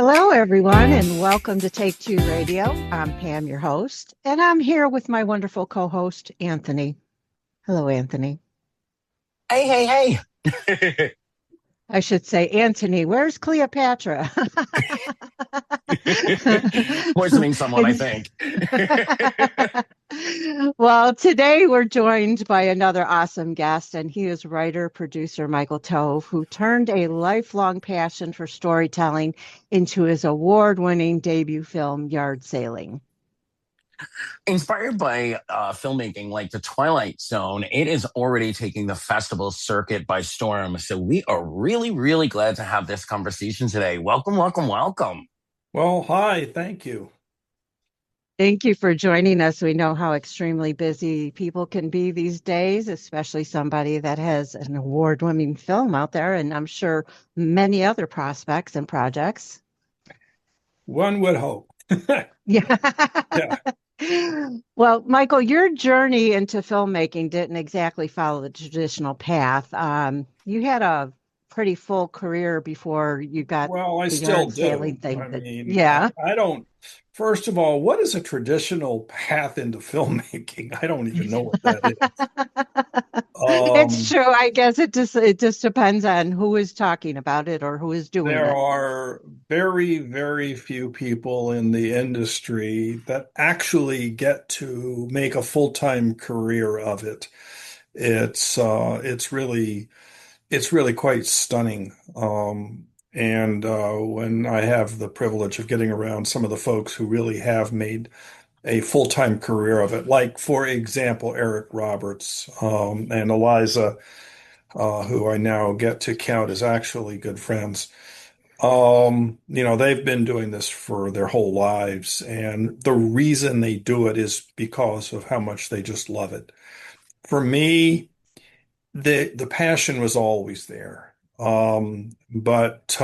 Hello, everyone, and welcome to Take Two Radio. I'm Pam, your host, and I'm here with my wonderful co host, Anthony. Hello, Anthony. Hey, hey. I should say, Anthony, where's Cleopatra? Poisoning someone, I Ex- think. Well, today we're joined by another awesome guest, and he is writer producer Michael Tove, who turned a lifelong passion for storytelling into his award winning debut film, Yard Sailing. Inspired by filmmaking like The Twilight Zone, it is already taking the festival circuit by storm. So we are really, really glad to have this conversation today. Welcome, welcome, welcome. Well, hi, thank you. Thank you for joining us. We know how extremely busy people can be these days, especially somebody that has an award-winning film out there, and I'm sure many other prospects and projects. One would hope. Yeah. Yeah. Well, Michael, your journey into filmmaking didn't exactly follow the traditional path. You had a pretty full career before you got Well, I the still yard sailing do. thing. I But mean, yeah. I don't, first of all, what is a traditional path into filmmaking? I don't even know what that is. It's Um, true. I guess it just depends on who is talking about it or who is doing there it. are very, very few people in the industry that actually get to make a full-time career of it. It's really quite stunning. And when I have the privilege of getting around some of the folks who really have made a full-time career of it, like, for example, Eric Roberts, and Eliza, who I now get to count as actually good friends. They've been doing this for their whole lives, and the reason they do it is because of how much they just love it. For me, the passion was always there. But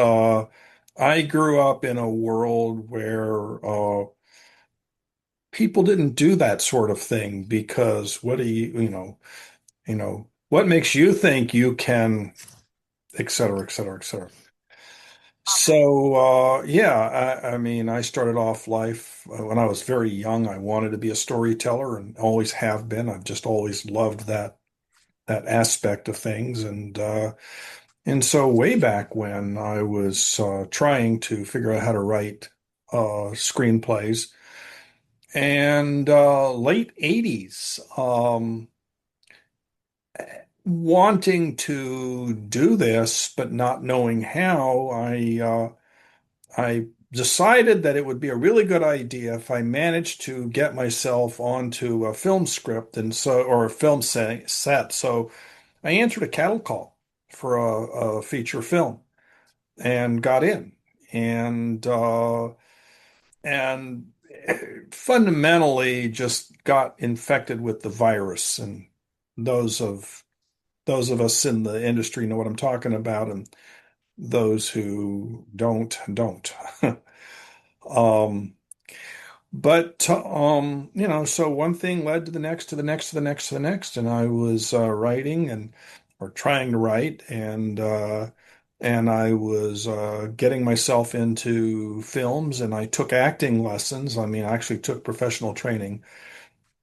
I grew up in a world where people didn't do that sort of thing because what do what makes you think you can, et cetera, et cetera, et cetera. So yeah, I mean, I started off life when I was very young. I wanted to be a storyteller and always have been. I've just always loved that aspect of things, and so way back when I was trying to figure out how to write screenplays, and late 80s, wanting to do this but not knowing how, I decided that it would be a really good idea if I managed to get myself onto a film script or a film set. So I answered a cattle call for a feature film and got in, and and fundamentally just got infected with the virus. And those of those of us in the industry know what I'm talking about, and those who don't. um so one thing led to the next, to the next, to the next, to the next, and I was writing, and or trying to write, and I was getting myself into films, and I took acting lessons. I mean, I actually took professional training,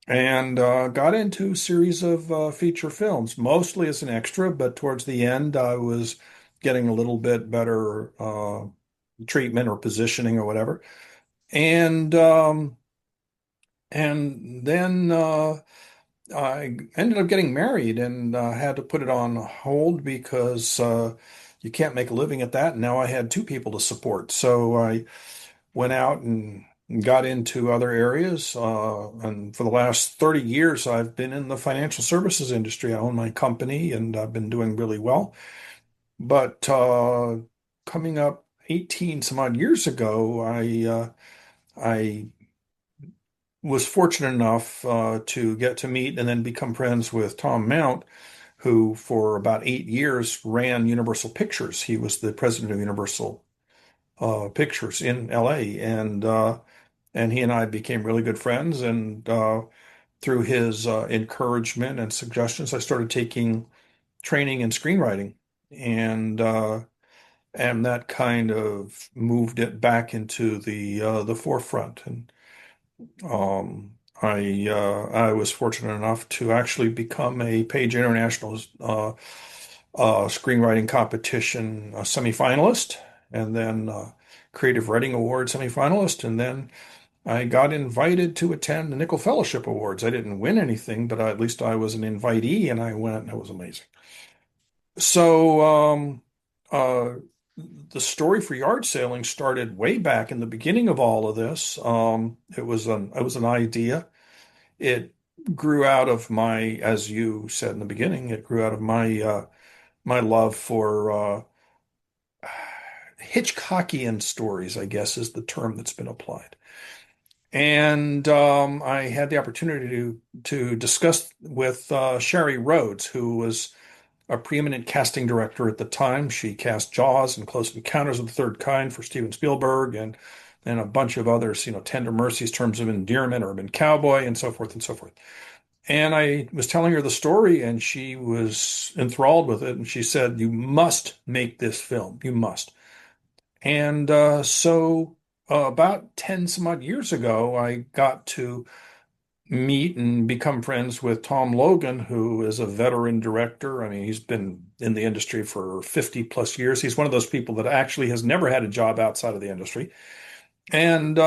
and got into a series of feature films, mostly as an extra, but towards the end, I was getting a little bit better treatment or positioning or whatever. And then I ended up getting married, and had to put it on hold because you can't make a living at that. And now I had two people to support. So I went out and got into other areas. And for the last 30 years, I've been in the financial services industry. I own my company, and I've been doing really well. But coming up 18 some odd years ago, I was fortunate enough to get to meet and then become friends with Tom Mount, who for about 8 years ran Universal Pictures. He was the president of Universal Pictures in LA, and he and I became really good friends. And through his encouragement and suggestions, I started taking training in screenwriting, and and that kind of moved it back into the forefront. And um, I was fortunate enough to actually become a Page International screenwriting competition semifinalist, and then Creative Writing Award semifinalist, and then I got invited to attend the Nickel Fellowship Awards. I didn't win anything, but at least I was an invitee, and I went. It was amazing. So, uh, the story for yard sailing started way back in the beginning of all of this. It was an idea. It grew out of my, as you said in the beginning, it grew out of my love for Hitchcockian stories, I guess is the term that's been applied. And I had the opportunity to discuss with Sherry Rhodes, who was a preeminent casting director at the time. She cast Jaws and Close Encounters of the Third Kind for Steven Spielberg and a bunch of others, Tender Mercies, Terms of Endearment, Urban Cowboy, and so forth and so forth. And I was telling her the story, and she was enthralled with it. And she said, "You must make this film. You must." And about 10 some odd years ago, I got to meet and become friends with Tom Logan, who is a veteran director. I mean, he's been in the industry for 50 plus years. He's one of those people that actually has never had a job outside of the industry. And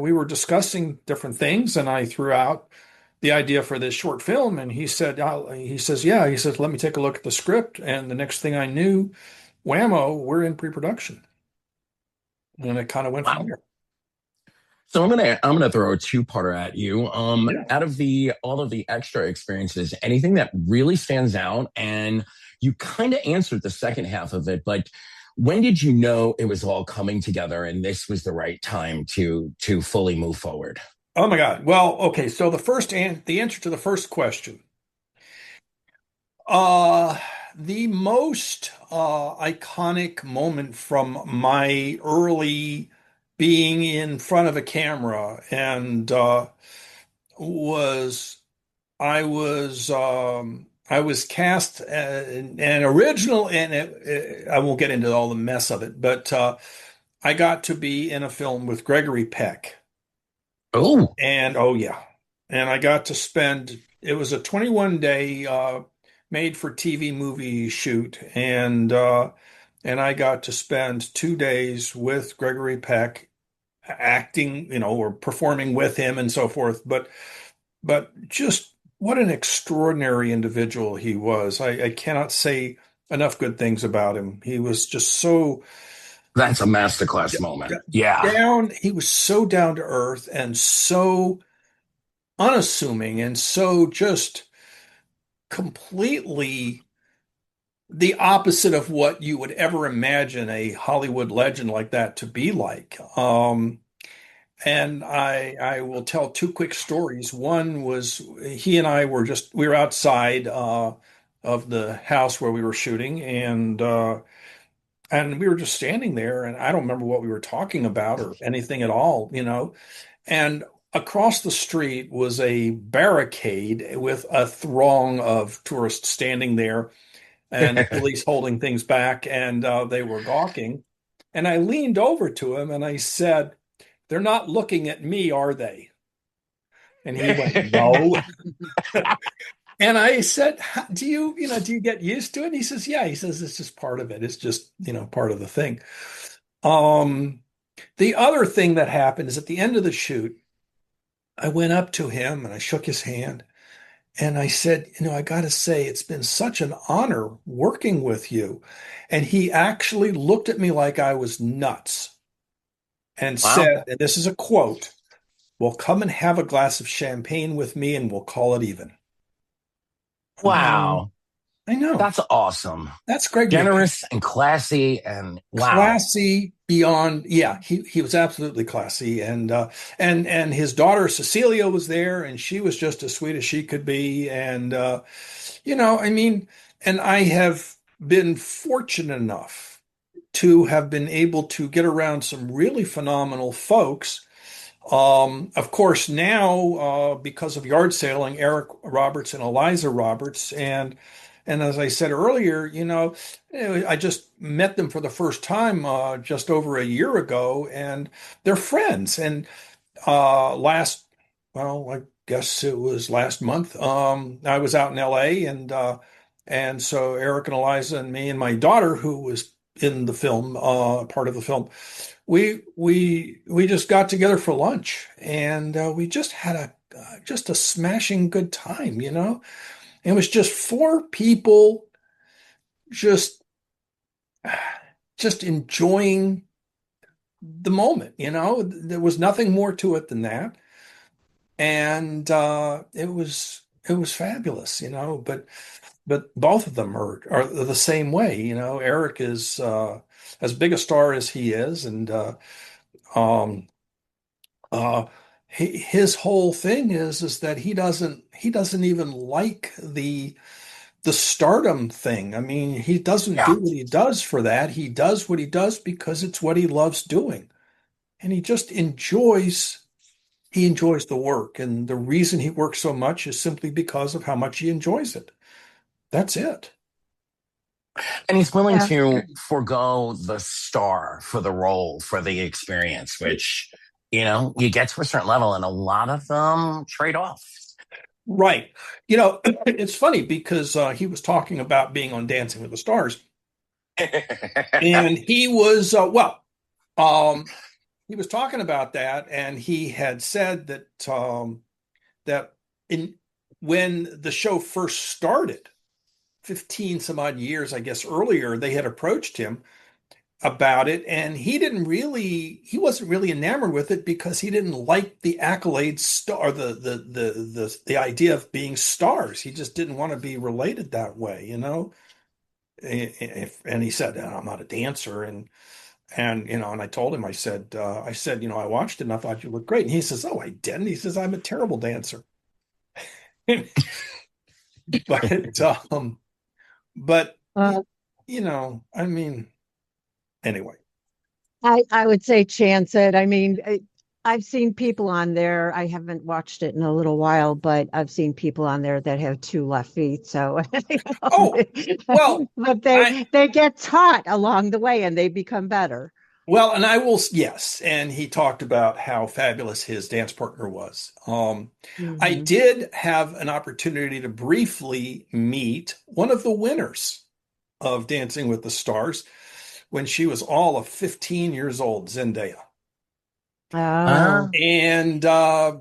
we were discussing different things, and I threw out the idea for this short film. And he says, yeah, he says, let me take a look at the script. And the next thing I knew, whammo, we're in pre-production. And it kind of went from Wow. there. So I'm gonna throw a two-parter at you. Yeah. Out of the all of the extra experiences, anything that really stands out, and you kind of answered the second half of it, but when did you know it was all coming together and this was the right time to fully move forward? Oh my God. Well, okay. So the answer to the first question, uh, the most iconic moment from my early being in front of a camera and was I was cast an original, and I won't get into all the mess of it, but I got to be in a film with Gregory Peck. Oh, And oh yeah. And I got to spend it was a 21-day made for TV movie shoot, and I got to spend 2 days with Gregory Peck acting, or performing with him and so forth. But just what an extraordinary individual he was. I cannot say enough good things about him. He was just so that's a masterclass moment. Yeah. he was so down to earth and so unassuming and so just completely the opposite of what you would ever imagine a Hollywood legend like that to be like. And I will tell two quick stories. One was he and I we were outside of the house where we were shooting, and we were just standing there, and I don't remember what we were talking about or anything at all. And across the street was a barricade with a throng of tourists standing there and the police holding things back, and they were gawking. And I leaned over to him and I said, "They're not looking at me, are they?" And he went, "No." And I said, do you get used to it? And he says, "Yeah." He says, "It's just part of it. It's just, part of the thing." Um, the other thing that happened is at the end of the shoot, I went up to him and I shook his hand and I said, "I got to say, it's been such an honor working with you." And he actually looked at me like I was nuts and Wow. said, and this is a quote, "Well, come and have a glass of champagne with me and we'll call it even." Wow. I know. That's awesome. That's Gregory Peck. Generous and classy and wow. Classy beyond, yeah, he was absolutely classy. And his daughter Cecilia was there, and she was just as sweet as she could be. And I mean, and I have been fortunate enough to have been able to get around some really phenomenal folks. Of course, now because of yard sailing, Eric Roberts and Eliza Roberts, and And as I said earlier, I just met them for the first time just over a year ago, and they're friends. And well, I guess it was last month. I was out in LA, and so Eric and Eliza and me and my daughter, who was in the film, part of the film, we just got together for lunch, and we just had just a smashing good time. It was just four people just just enjoying the moment. There was nothing more to it than that, and it was fabulous. But both of them are the same way. Eric is as big a star as he is, and um, uh, his whole thing is that he doesn't even like the stardom thing. I mean, he doesn't Yeah. do what he does for that. He does what he does because it's what he loves doing. And he enjoys the work. And the reason he works so much is simply because of how much he enjoys it. That's it. And he's willing Yeah. to forego the star for the role, for the experience, which, you get to a certain level and a lot of them trade off. Right. It's funny because he was talking about being on Dancing with the Stars, and he was, he was talking about that, and he had said that in when the show first started, 15 some odd years, I guess, earlier, they had approached him about it, and he wasn't really enamored with it because he didn't like the accolades star the idea of being stars. He just didn't want to be related that way. And he said, I'm not a dancer, and I told him, I said, I watched it and I thought you looked great. And he says, oh, I didn't. He says, I'm a terrible dancer. But but Uh, I mean, anyway. I would say chance it. I mean, I've seen people on there. I haven't watched it in a little while, but I've seen people on there that have two left feet. So, Oh, well, but I they get taught along the way and they become better. and I will, yes. And he talked about how fabulous his dance partner was. I Hmm. did have an opportunity to briefly meet one of the winners of Dancing with the Stars when she was all of 15 years old, Zendaya. uh, Oh, And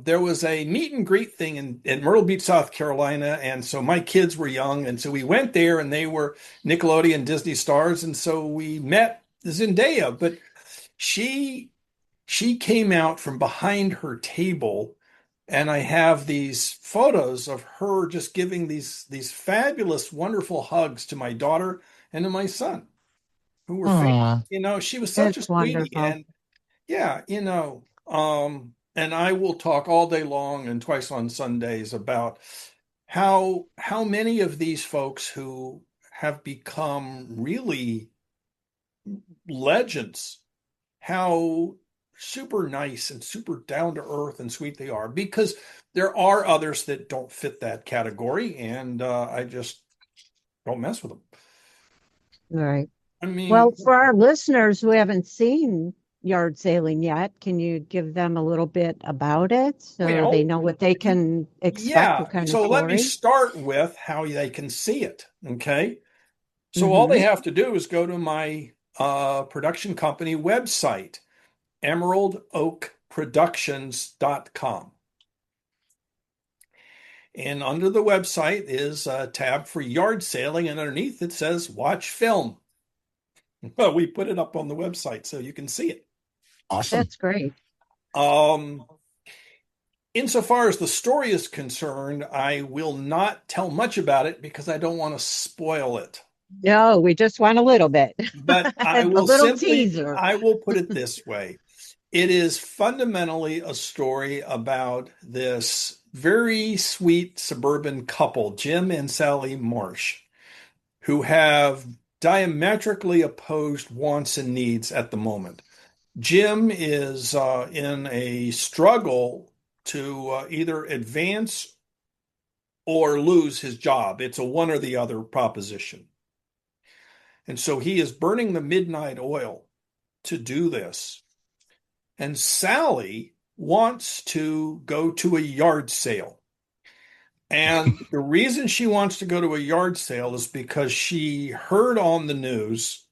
there was a meet and greet thing in Myrtle Beach, South Carolina. And so my kids were young. And so we went there, and they were Nickelodeon Disney stars. And so we met Zendaya, but she she came out from behind her table, and I have these photos of her just giving these fabulous, wonderful hugs to my daughter and to my son, who were fans. hmm. She was such a it's sweetie. wonderful. And yeah, and I will talk all day long and twice on Sundays about how many of these folks who have become really legends, how super nice and super down to earth and sweet they are, because there are others that don't fit that category, and I just don't mess with them. All right. I Well, mean, for our listeners who haven't seen yard sailing yet, can you give them a little bit about it so they well, know what they can expect? yeah. What kind of So let me story? start with how they can see it. Okay. So all they Mm-hmm. have to do is go to my production company website, emeraldoakproductions.com. And under the website is a tab for yard sailing, and underneath it says watch film. Well, we put it up on the website so you can see it. Awesome. That's great. Um, Insofar as the story is concerned, I will not tell much about it because I don't want to spoil it. No, we just want a little bit, But a little teaser. I will put it this way. It is fundamentally a story about this very sweet suburban couple, Jim and Sally Marsh, who have diametrically opposed wants and needs at the moment. Jim is in a struggle to either advance or lose his job. It's a one or the other proposition. And so he is burning the midnight oil to do this. And Sally wants to go to a yard sale. And the reason she wants to go to a yard sale is because she heard on the news,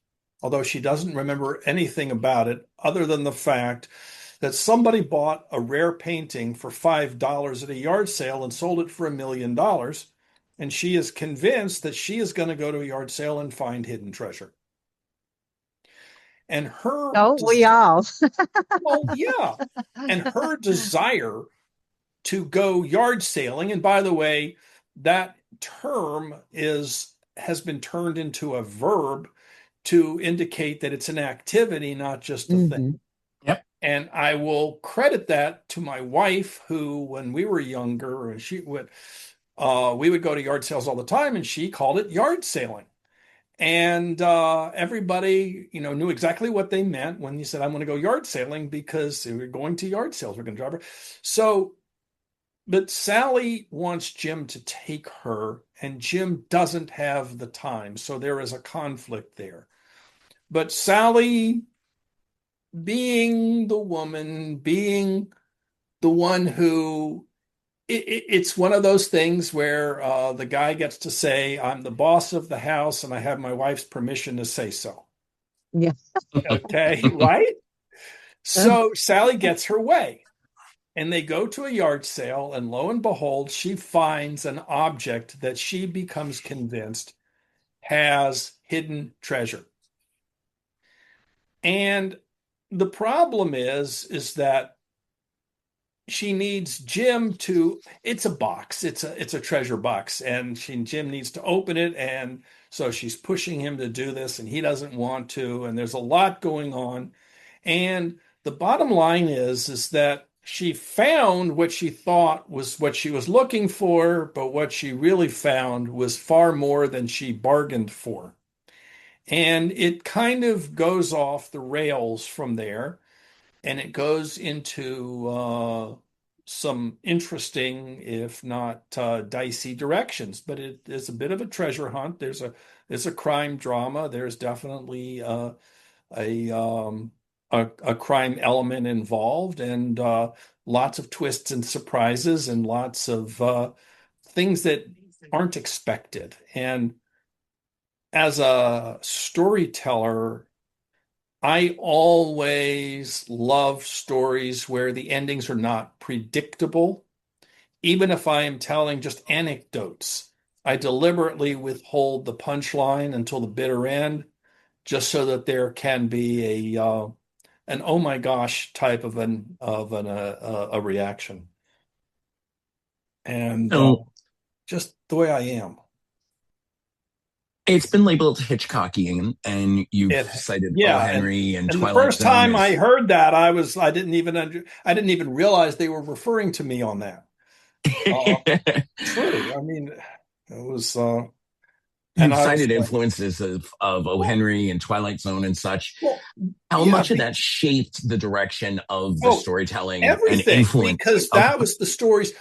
although she doesn't remember anything about it, other than the fact that somebody bought a rare painting for $5 at a yard sale and sold it for $1 million. And she is convinced that she is going to go to a yard sale and find hidden treasure. And her, Oh, we all. well, yeah, and her desire to go yard sailing. And by the way, that term has been turned into a verb to indicate that it's an activity, not just a thing. Hmm. Yep. And I will credit that to my wife, who, when we were younger, we would go to yard sales all the time, and she called it yard sailing. And everybody, knew exactly what they meant when you said, "I'm going to go yard sailing," because we're going to yard sales. We're going to drive her. So, but Sally wants Jim to take her, and Jim doesn't have the time. So there is a conflict there. But Sally, being the woman, being the one who it's one of those things where the guy gets to say, "I'm the boss of the house and I have my wife's permission to say so." Yeah. Okay, right? So Sally gets her way, and they go to a yard sale, and lo and behold, she finds an object that she becomes convinced has hidden treasure. And the problem is that she needs Jim to, it's a box, it's a treasure box, and Jim needs to open it, and so she's pushing him to do this, and he doesn't want to, and there's a lot going on. And the bottom line is that she found what she thought was what she was looking for, but what she really found was far more than she bargained for. And it kind of goes off the rails from there, and it goes into some interesting, if not dicey directions. But it is a bit of a treasure hunt. There's a crime drama. There's definitely a a crime element involved, and lots of twists and surprises, and lots of things that aren't expected. And as a storyteller, I always love stories where the endings are not predictable. Even if I am telling just anecdotes, I deliberately withhold the punchline until the bitter end, just so that there can be an oh my gosh type of a reaction. And So just the way I am. it's been labeled Hitchcockian, and you've It, cited O. yeah, Henry and and the Twilight first Zone time I as heard that, I didn't even realize they were referring to me on that. Uh, True. I mean, it was, and you've I was cited like, influences of O. well, Henry and Twilight Zone and such. well, How yeah, much of that shaped the direction of the oh, storytelling and everything, influence? because Okay. that was the stories.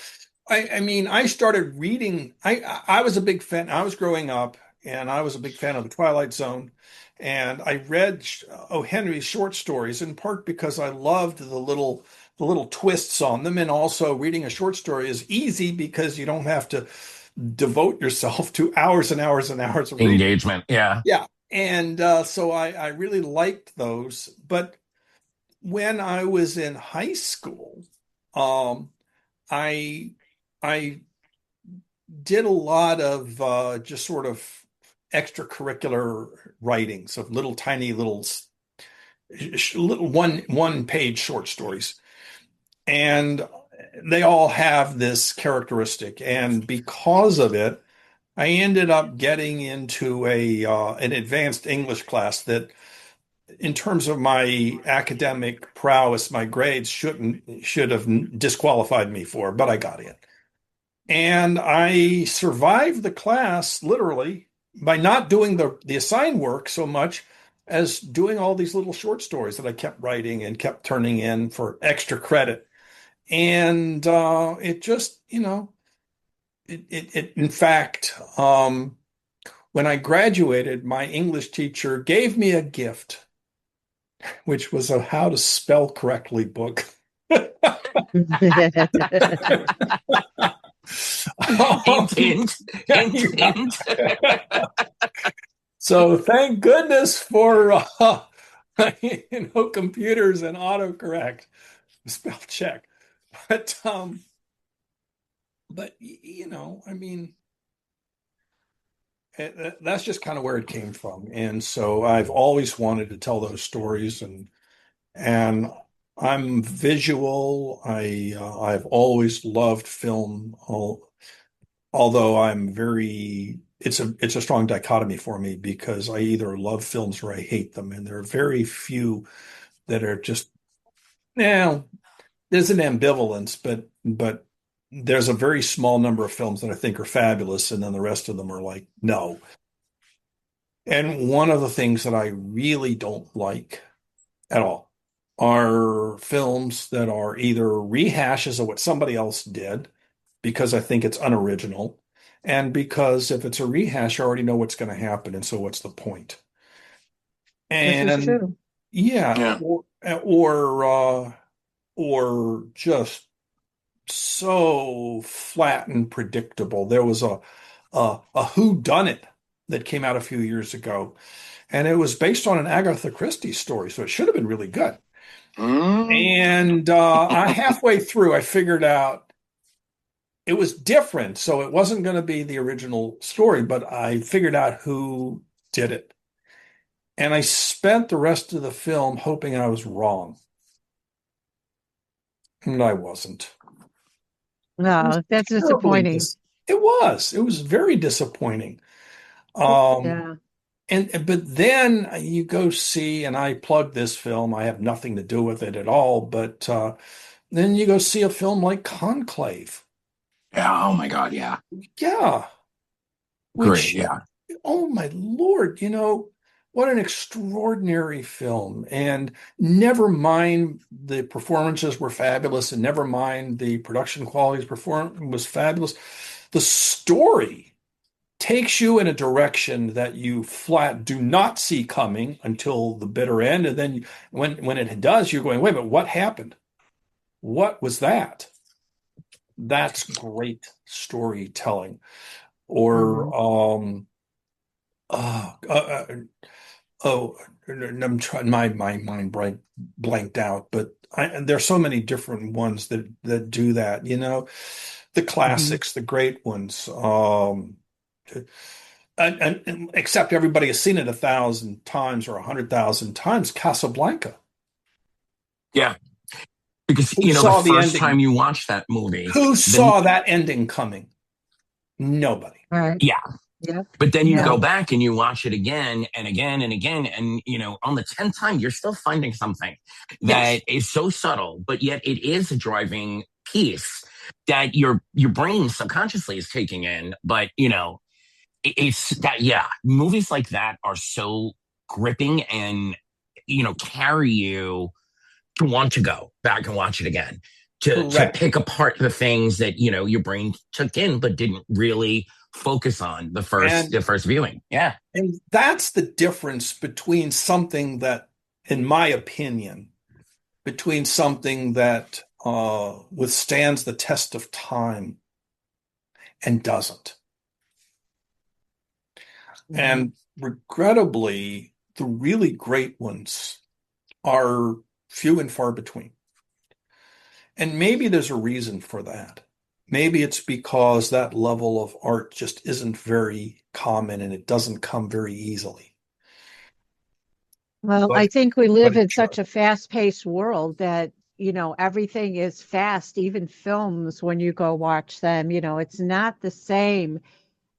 I mean, I started reading. I was a big fan. I was growing up, and I was a big fan of the Twilight Zone, and I read O. Henry's short stories in part because I loved the little twists on them, and also reading a short story is easy because you don't have to devote yourself to hours and hours and hours of reading. Engagement. Yeah. Yeah, and so I really liked those, but when I was in high school, um, I I did a lot of just sort of extracurricular writings of little tiny little one page short stories, and they all have this characteristic. And because of it, I ended up getting into a an advanced English class that, in terms of my academic prowess, my grades should have disqualified me for, but I got in. And I survived the class literally by not doing the assigned work so much as doing all these little short stories that I kept writing and kept turning in for extra credit. And it just, In fact, when I graduated, my English teacher gave me a gift, which was a how to spell correctly book. Hint, hint, hint, Yeah. hint. So thank goodness for computers and autocorrect spell check. But I mean, that's just kind of where it came from. And so I've always wanted to tell those stories, and I'm visual. I've always loved film, although it's a strong dichotomy for me because I either love films or I hate them, and there are very few that are just now. There's an ambivalence, but there's a very small number of films that I think are fabulous, and then the rest of them are like no. And one of the things that I really don't like at all are films that are either rehashes of what somebody else did because I think it's unoriginal, and because if it's a rehash, I already know what's going to happen, and so what's the point? This is And true. yeah, Yeah. or just so flat and predictable. There was a who done it that came out a few years ago, and it was based on an Agatha Christie story, so it should have been really good. Mm. And I halfway through, I figured out it was different, so it wasn't going to be the original story, but I figured out who did it. And I spent the rest of the film hoping I was wrong, and I wasn't. It was No, that's terribly disappointing. it was. It was very disappointing. Um, Yeah. and but then you go see, and I plug this film. I have nothing to do with it at all, but then you go see a film like Conclave. Yeah. Oh my God. Yeah. Yeah, Great. which, Yeah. oh my Lord, what an extraordinary film. And never mind the performances were fabulous, and never mind the production qualities perform was fabulous. The story takes you in a direction that you flat do not see coming until the bitter end. And then when it does, you're going, wait, but what happened? What was that? That's great storytelling. Mhm. Or oh, oh, I'm trying. My mind blanked out, but there's so many different ones that do that. The Mhm. classics, the great ones. And except everybody has seen it 1,000 times or 100,000 times. Casablanca. Yeah. Because, Who the saw the first ending? time you watch that movie, Who then, saw that ending coming? Nobody. All right. yeah. Yep. But then you Yeah. go Nobody. back and you watch it again and again and again. And, on the 10th time, you're still finding something Yes. that is so subtle, but yet it is a driving piece that your brain subconsciously is taking in. But, it's that, yeah, movies like that are so gripping and, carry you to want to go back and watch it again, to Correct. pick apart the things that, your brain took in, but didn't really focus on And the first viewing. Yeah. and that's the difference between something that, in my opinion, between something that withstands the test of time and doesn't. Yeah. And regrettably, the really great ones are few and far between. And maybe there's a reason for that. Maybe it's because that level of art just isn't very common and it doesn't come very easily. Well, But I think we but live it in should. such a fast-paced world that, everything is fast, even films when you go watch them, it's not the same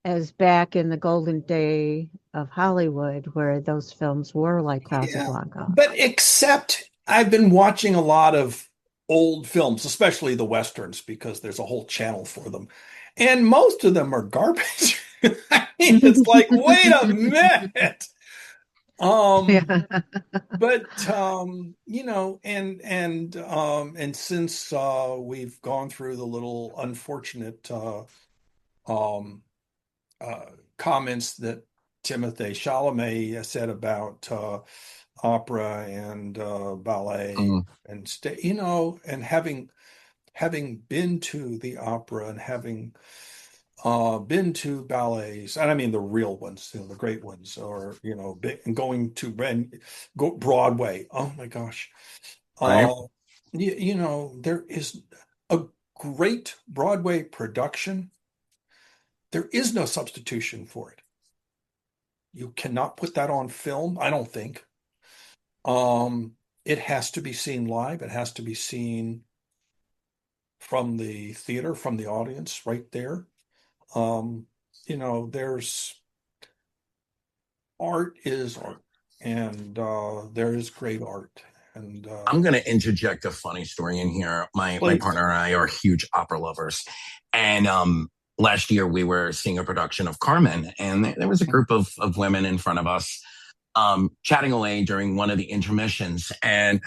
as back in the golden day of Hollywood where those films were like Yeah. Casablanca. But except I've been watching a lot of old films, especially the Westerns, because there's a whole channel for them. And most of them are garbage. I mean, it's like, wait a minute. Um, Yeah. but and since we've gone through the little unfortunate um, comments that Timothée Chalamet said about opera and ballet Mm, and you know, and having been to the opera and having been to ballets, and I mean the real ones, you know, the great ones, or you know, and going to go Broadway. Oh my gosh, right. uh, you know, there is a great Broadway production. There is no substitution for it. You cannot put that on film, I don't think. It has to be seen live. It has to be seen from the theater, from the audience, right there. Um, you know, there's art is art, and there is great art. And I'm going to interject a funny story in here. My please, partner and I are huge opera lovers, and last year we were seeing a production of Carmen, and there was a group of women in front of us chatting away during one of the intermissions, and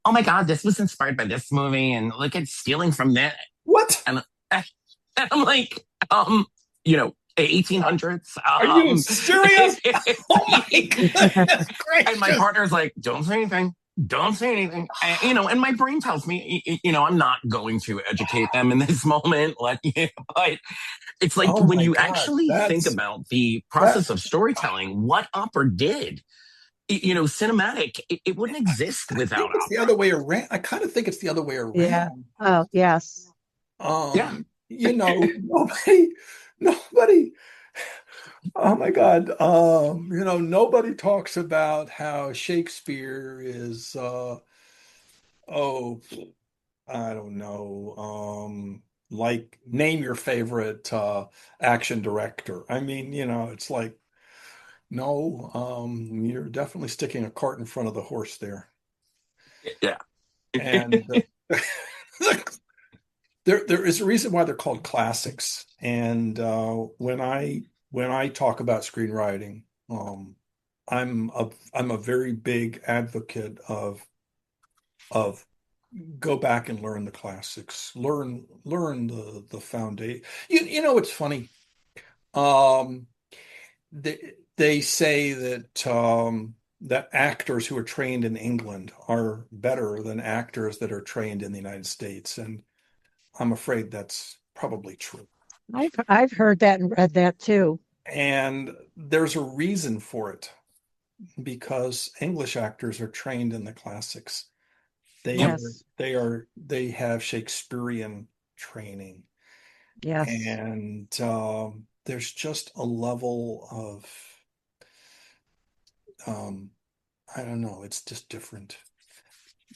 oh my god, this was inspired by this movie, and look at stealing from that, what? and, and I'm like, um, you know. 1800s. Are you serious? Oh my goodness And my gracious! partner's like, don't say anything. Don't say anything. And, you know, and my brain tells me, you know, I'm not going to educate them in this moment. Like, but it's like Oh when my you God, actually think about the that process of storytelling, what opera did, you know, cinematic, it wouldn't exist I without think it's the opera. other way around. I kind of think it's the other way Yeah. around. Oh, yes. Yeah. You know, nobody. Oh my God. You know, nobody talks about how Shakespeare is oh, I don't know, like name your favorite action director. I mean, you know, it's like, no, you're definitely sticking a cart in front of the horse there. Yeah. And there is a reason why they're called classics. And when I talk about screenwriting, um, I'm a very big advocate of go back and learn the classics, learn the foundation. You know it's funny. Um, they say that that actors who are trained in England are better than actors that are trained in the United States, and I'm afraid that's probably true. I've heard that and read that too. And there's a reason for it because English actors are trained in the classics. Yep. Yes. They have Shakespearean training, Yes. and there's just a level of um, I don't know, it's just different.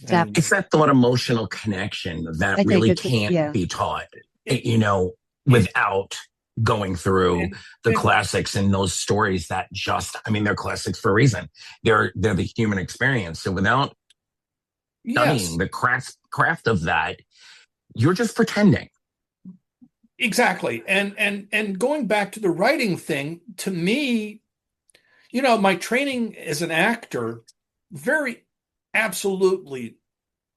And It's that thought emotional connection that I think really it's, can't yeah. be taught, it, you know, it without going through and the and classics and those stories that just, I mean, they're classics for a reason. They're the human experience. So without studying yes, the craft of that, you're just pretending. exactly. And going back to the writing thing, to me, you know, my training as an actor very absolutely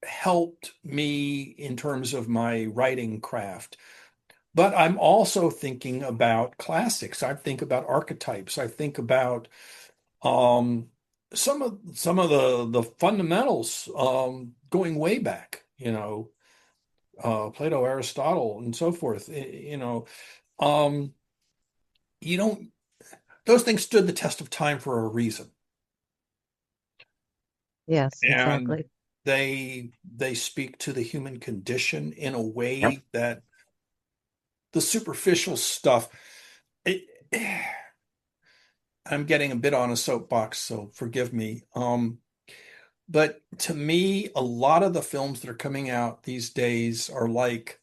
helped me in terms of my writing craft. But I'm also thinking about classics. I think about archetypes. I think about um, some of the fundamentals going way back. You know, Plato, Aristotle, and so forth. You know, um, you don't. Those things stood the test of time for a reason, Yes, and exactly. they speak to the human condition in a Yep. way that the superficial stuff. It, I'm getting a bit on a soapbox, so forgive me. But to me, a lot of the films that are coming out these days are like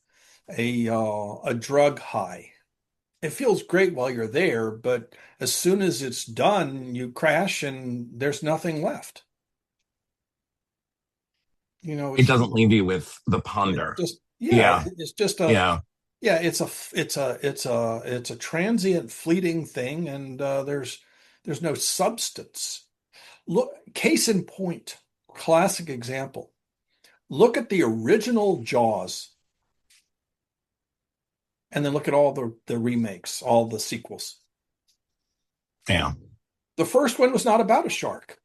a drug high. It feels great while you're there, but as soon as it's done, you crash and there's nothing left. You know, It doesn't leave you with the ponder. Yeah. it's just a Yeah. yeah, it's a transient, fleeting thing, and there's no substance. Look, case in point, classic example. Look at the original Jaws. and then look at all the remakes, all the sequels. Yeah. The first one was not about a shark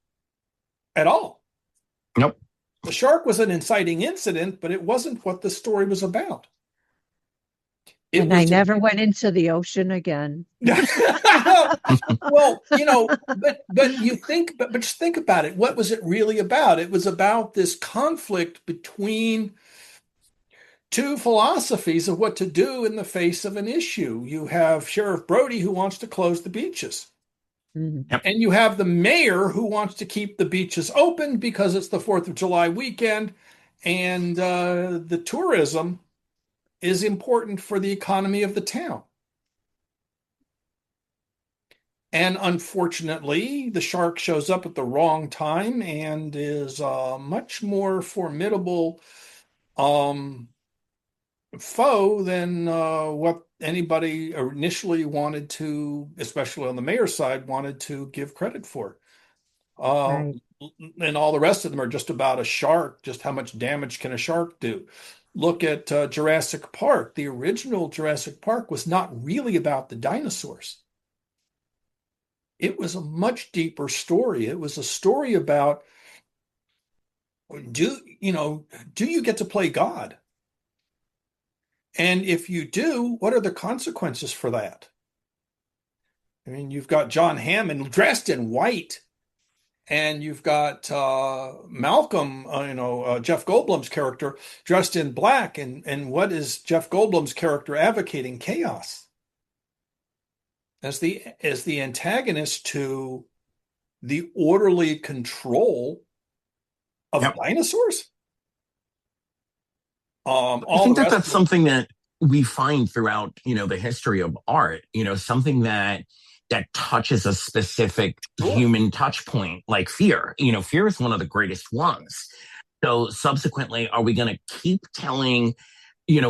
at all. Nope. The shark was an inciting incident, but it wasn't what the story was about. It And I was never went into the ocean again. well, but you think, but just think about it. What was it really about? It was about this conflict between two philosophies of what to do in the face of an issue. You have Sheriff Brody who wants to close the beaches, Mhm. Yep. and you have the mayor who wants to keep the beaches open because it's the 4th of July weekend, and the tourism is important for the economy of the town. And unfortunately, the shark shows up at the wrong time and is a much more formidable um, foe than what anybody initially wanted to, especially on the mayor's side, wanted to give credit for. Uh, Right. and all the rest of them are just about a shark, just how much damage can a shark do? Look at Jurassic Park. The original Jurassic Park was not really about the dinosaurs. It was a much deeper story. It was a story about do do you get to play God? And if you do, what are the consequences for that? I mean, you've got John Hammond dressed in white, and you've got Malcolm, Jeff Goldblum's character dressed in black, and what is Jeff Goldblum's character advocating? Chaos as the antagonist to the orderly control of Yep. dinosaurs. I All the think that rest that's of it. something that we find throughout, the history of art, something that touches a specific Sure. human touch point, like fear. Fear is one of the greatest ones. So subsequently, are we going to keep telling,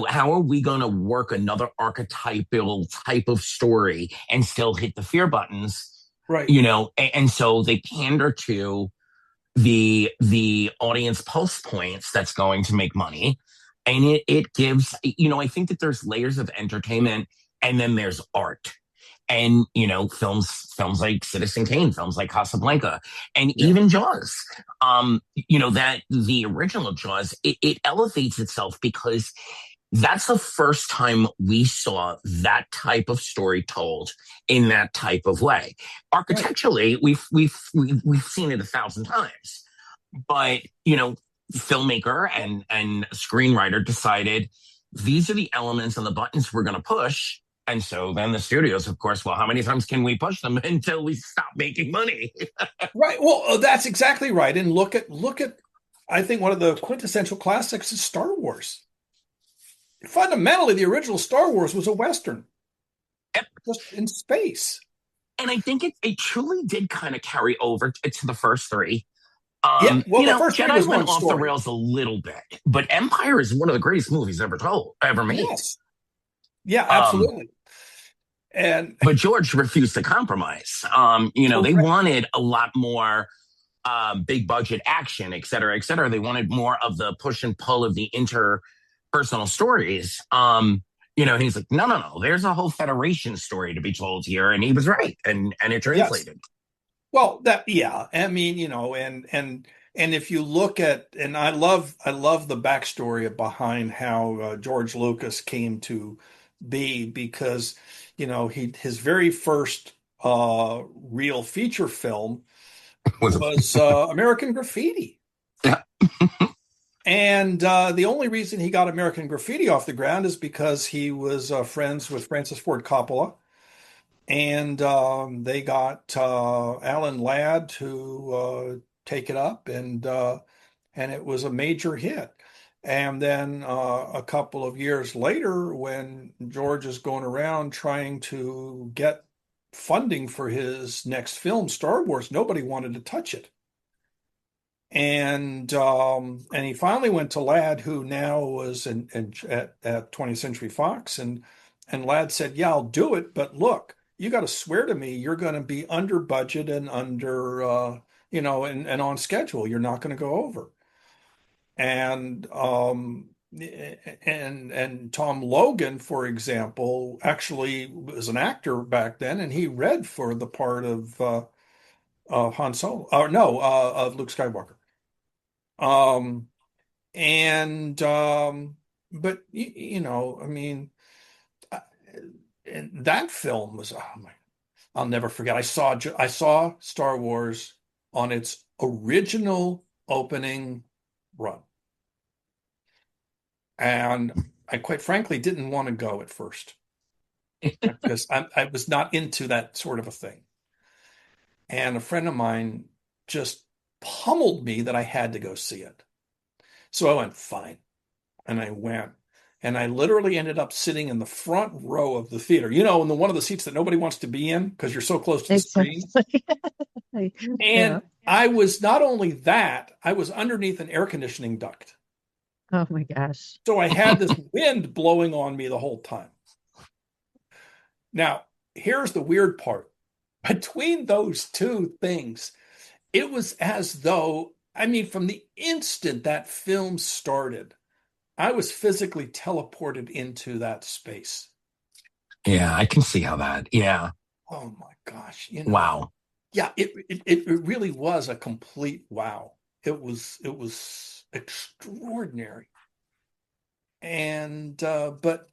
how are we going to work another archetypal type of story and still hit the fear buttons? Right. And so they pander to the audience pulse points that's going to make money, and it gives, I think that there's layers of entertainment, and then there's art, and films like Citizen Kane, films like Casablanca, and Yeah. even Jaws. That the original Jaws, it elevates itself because that's the first time we saw that type of story told in that type of way. Right. Architecturally, we've seen it 1,000 times, but filmmaker and screenwriter decided these are the elements and the buttons we're going to push. And so then the studios, of course, well, how many times can we push them until we stop making money? Right. Well, that's exactly right. And look at I think one of the quintessential classics is Star Wars. Fundamentally, the original Star Wars was a Western, just in space. And I think it truly did kind of carry over to the first three. Yeah. Well, the first three Jedi was went one off the story. rails a little bit, but Empire is one of the greatest movies ever made. Yes. Yeah, Um, absolutely. And but George refused to compromise. They correct. wanted a lot more big budget action, et cetera, et cetera. They wanted more of the push and pull of the interpersonal stories. And he's like, no, no, no. There's a whole Federation story to be told here, and he was right, and it Yes. translated. Well, yeah. I mean, and if you look at, and I love the backstory behind how George Lucas came to be, because his very first real feature film Was was American Graffiti. yeah, And the only reason he got American Graffiti off the ground is because he was friends with Francis Ford Coppola, and they got Alan Ladd to take it up, and it was a major hit. And then a couple of years later, when George is going around trying to get funding for his next film, Star Wars, nobody wanted to touch it. And he finally went to Ladd, who now was at 20th Century Fox, and Ladd said, "Yeah, I'll do it, but look, you got to swear to me you're going to be under budget and under and on schedule. You're not going to go over." And and Tom Logan, for example, actually was an actor back then, and he read for the part of Han Solo, or no, of Luke Skywalker. Um, and but I mean, I- and that film was, oh my, I'll never forget. I saw Star Wars on its original opening run, and I quite frankly didn't want to go at first because I was not into that sort of a thing. And a friend of mine just pummeled me that I had to go see it. So I went, fine. And I went. And I literally ended up sitting in the front row of the theater, in the one of the seats that nobody wants to be in because you're so close to the screen. Exactly. Yeah. And I was not only that, I was underneath an air conditioning duct. Oh my gosh. So I had this wind blowing on me the whole time. Now, here's the weird part. Between those two things, it was as though, I mean, from the instant that film started, I was physically teleported into that space. Yeah, I can see how that. Yeah. Oh my gosh, Wow. yeah, it really was a complete wow. It was extraordinary. And but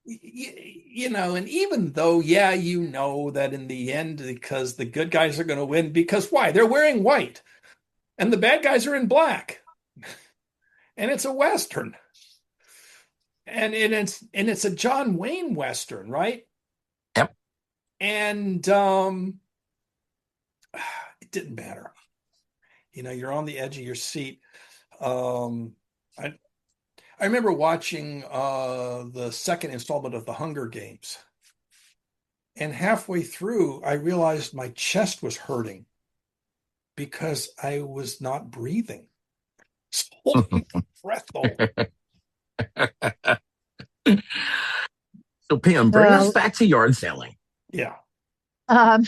and even though, yeah, that in the end, because the good guys are going to win, because why? They're wearing white and the bad guys are in black, and it's a Western. And it's a John Wayne Western, right? Yep. And it didn't matter. You're on the edge of your seat. Um, I I remember watching the second installment of The Hunger Games, and halfway through, I realized my chest was hurting because I was not breathing, just holding my breath the whole. So, Pam, bring us Well, back to yard selling. Yeah. um,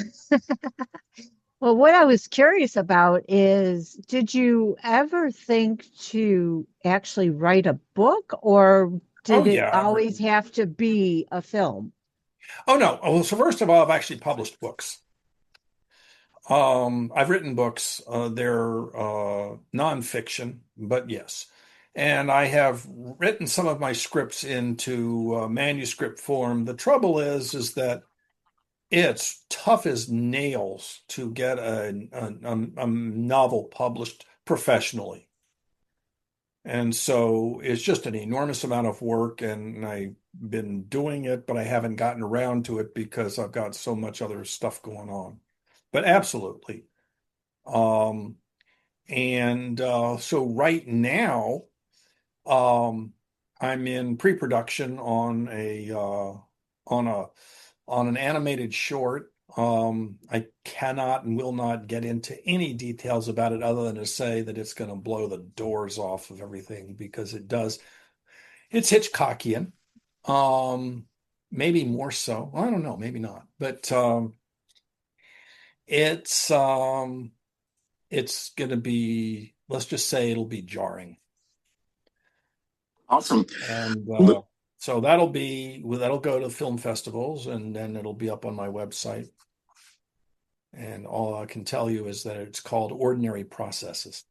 well, what I was curious about is, did you ever think to actually write a book, or Oh did it yeah, I've always written. have to be a film? Oh no. Oh, so first of all, I've actually published books. I've written books. They're nonfiction, but yes. And I have written some of my scripts into manuscript form. The trouble is that it's tough as nails to get a novel published professionally. And so it's just an enormous amount of work, and I've been doing it, but I haven't gotten around to it because I've got so much other stuff going on. But absolutely. Um, and so right now, um, I'm in pre-production on a on an animated short. I cannot and will not get into any details about it other than to say that it's going to blow the doors off of everything because it does. It's Hitchcockian. Um, Maybe more so. I don't know, maybe not. But it's um it's going to be, let's just say it'll be jarring. Awesome. And Look, so that'll go to film festivals, and then it'll be up on my website. And all I can tell you is that it's called Ordinary Processes.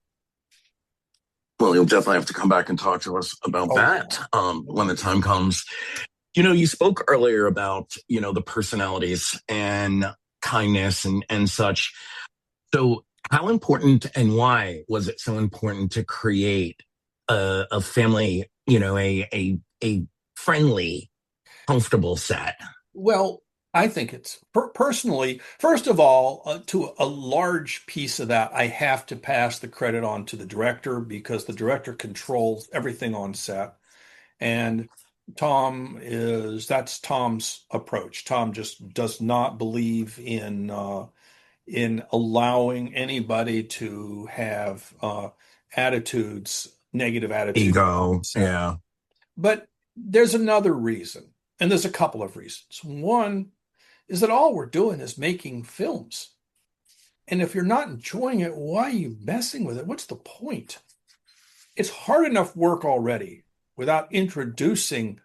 well, you'll definitely have to come back and talk to us about Oh, that when the time comes. You spoke earlier about, the personalities and kindness and such. So, how important and why was it so important to create a family, a friendly, comfortable set? well, I think it's personally, first of all, to a large piece of that, I have to pass the credit on to the director because the director controls everything on set. And that's Tom's approach. Tom just does not believe in allowing anybody to have negative attitudes on Ego, set. yeah. But there's another reason, and there's a couple of reasons. One is that all we're doing is making films. And if you're not enjoying it, why are you messing with it? What's the point? It's hard enough work already without introducing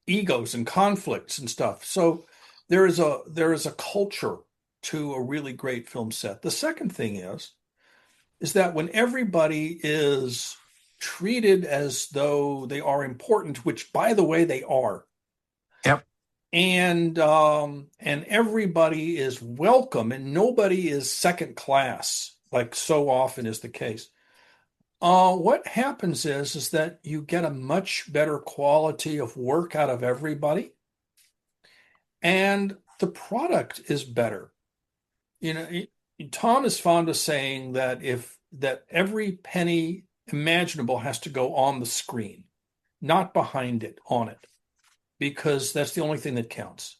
egos and conflicts and stuff. So there is a culture to a really great film set. The second thing is that when everybody is treated as though they are important, which by the way they are, Yep. and everybody is welcome and nobody is second class, like so often is the case. What happens is that you get a much better quality of work out of everybody, and the product is better. You know, Tom is fond of saying that every penny imaginable has to go on the screen, not behind it, on it, because that's the only thing that counts.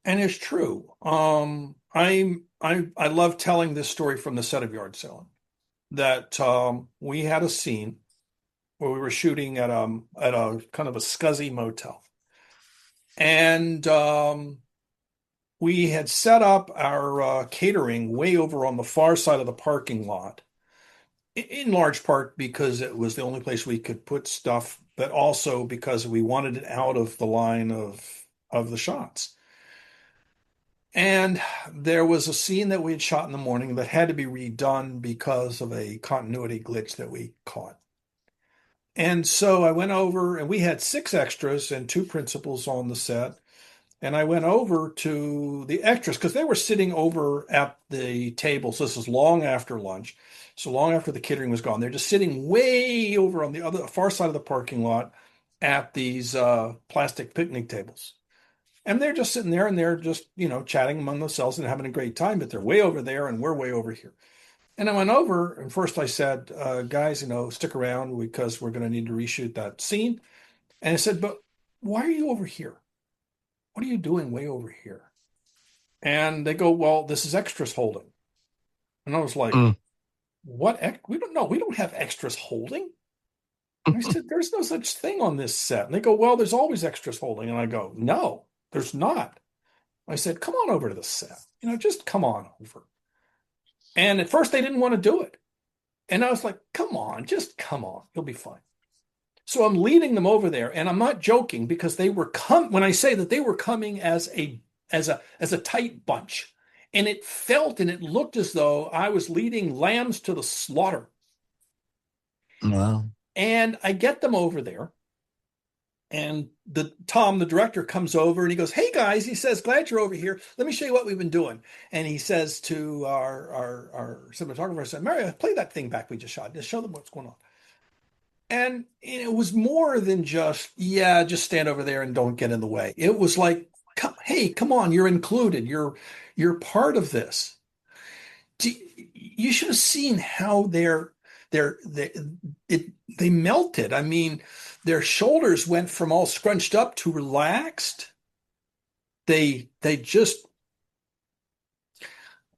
And it's true. I love telling this story from the set of Yard Salem that we had a scene where we were shooting at a kind of a scuzzy motel, and we had set up our catering way over on the far side of the parking lot, in large part because it was the only place we could put stuff, but also because we wanted it out of the line of the shots. And there was a scene that we had shot in the morning that had to be redone because of a continuity glitch that we caught. And so I went over, and we had 6 extras and 2 principals on the set. And I went over to the extras because they were sitting over at the tables. This is long after lunch, so long after the catering was gone. They're just sitting way over on the other far side of the parking lot at these plastic picnic tables. And they're just sitting there, and they're just, chatting among themselves and having a great time, but they're way over there and we're way over here. And I went over, and first I said, guys, stick around because we're going to need to reshoot that scene. And I said, but why are you over here? What are you doing way over here? And they go, well, this is extras holding. And I was like, what? We don't know. We don't have extras holding. And I said, there's no such thing on this set. And they go, well, there's always extras holding. And I go, no, there's not. I said, come on over to the set. Just come on over. And at first they didn't want to do it. And I was like, come on, just come on. You'll be fine. So I'm leading them over there, and I'm not joking because they were when I say that they were coming as a tight bunch. And it felt and it looked as though I was leading lambs to the slaughter. Wow. And I get them over there. And Tom, the director, comes over and he goes, hey guys, he says, glad you're over here. Let me show you what we've been doing. And he says to our cinematographer, I said, Mario, play that thing back we just shot. Just show them what's going on. And it was more than just stand over there and don't get in the way. It was like, hey, come on, you're included. You're part of this. You should have seen how they melted. I mean, their shoulders went from all scrunched up to relaxed. They just,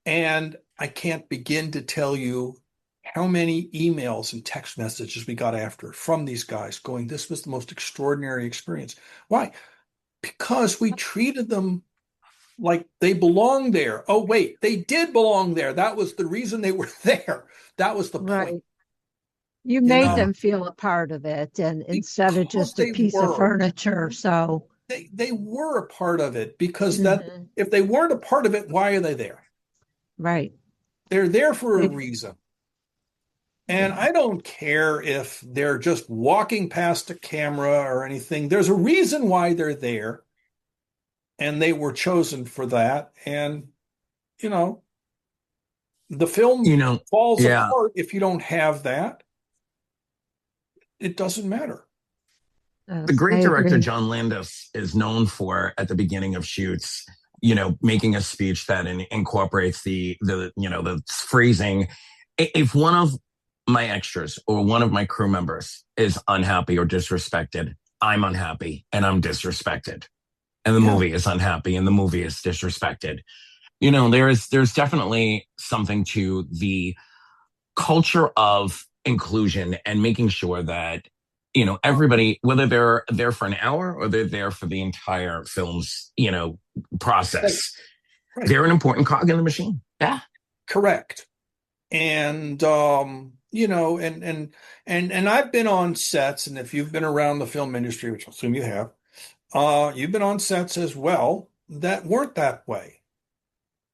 and I can't begin to tell you how many emails and text messages we got after from these guys going, this was the most extraordinary experience. Why? Because we treated them like they belonged there. Oh, wait, they did belong there. That was the reason they were there. That was the point. You made them feel a part of it, and instead of just a piece of furniture. So they were a part of it because if they weren't a part of it, why are they there? Right. They're there for a reason. And I don't care if they're just walking past a camera or anything. There's a reason why they're there. And they were chosen for that. And, the film falls apart if you don't have that. It doesn't matter. The great director John Landis is known for, at the beginning of shoots, making a speech that incorporates the phrasing. If one of my extras or one of my crew members is unhappy or disrespected, I'm unhappy and I'm disrespected. And the movie is unhappy and the movie is disrespected. There's definitely something to the culture of inclusion and making sure that, everybody, whether they're there for an hour or they're there for the entire film's, process, they're an important cog in the machine. Yeah. Correct. And and I've been on sets, and if you've been around the film industry, which I assume you have, you've been on sets as well that weren't that way.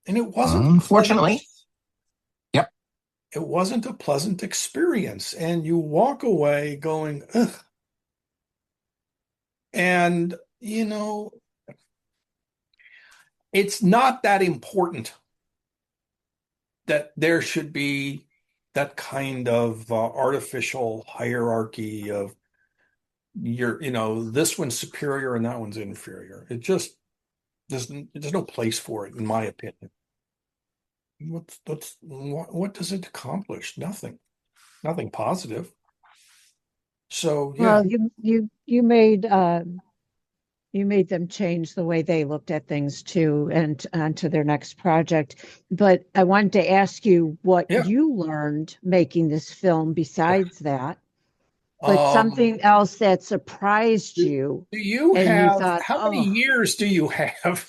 And Unfortunately. Yep. it wasn't a pleasant experience. And you walk away going, ugh. And it's not that important that there should be that kind of artificial hierarchy of this one's superior and that one's inferior. It just there's no place for it, in my opinion. What does it accomplish? Nothing. Nothing positive. So yeah. Well, you made them change the way they looked at things too, and onto their next project. But I wanted to ask you what Yeah. you learned making this film besides that, but Um, something else that surprised you do you and you have thought, how many oh, years do you have?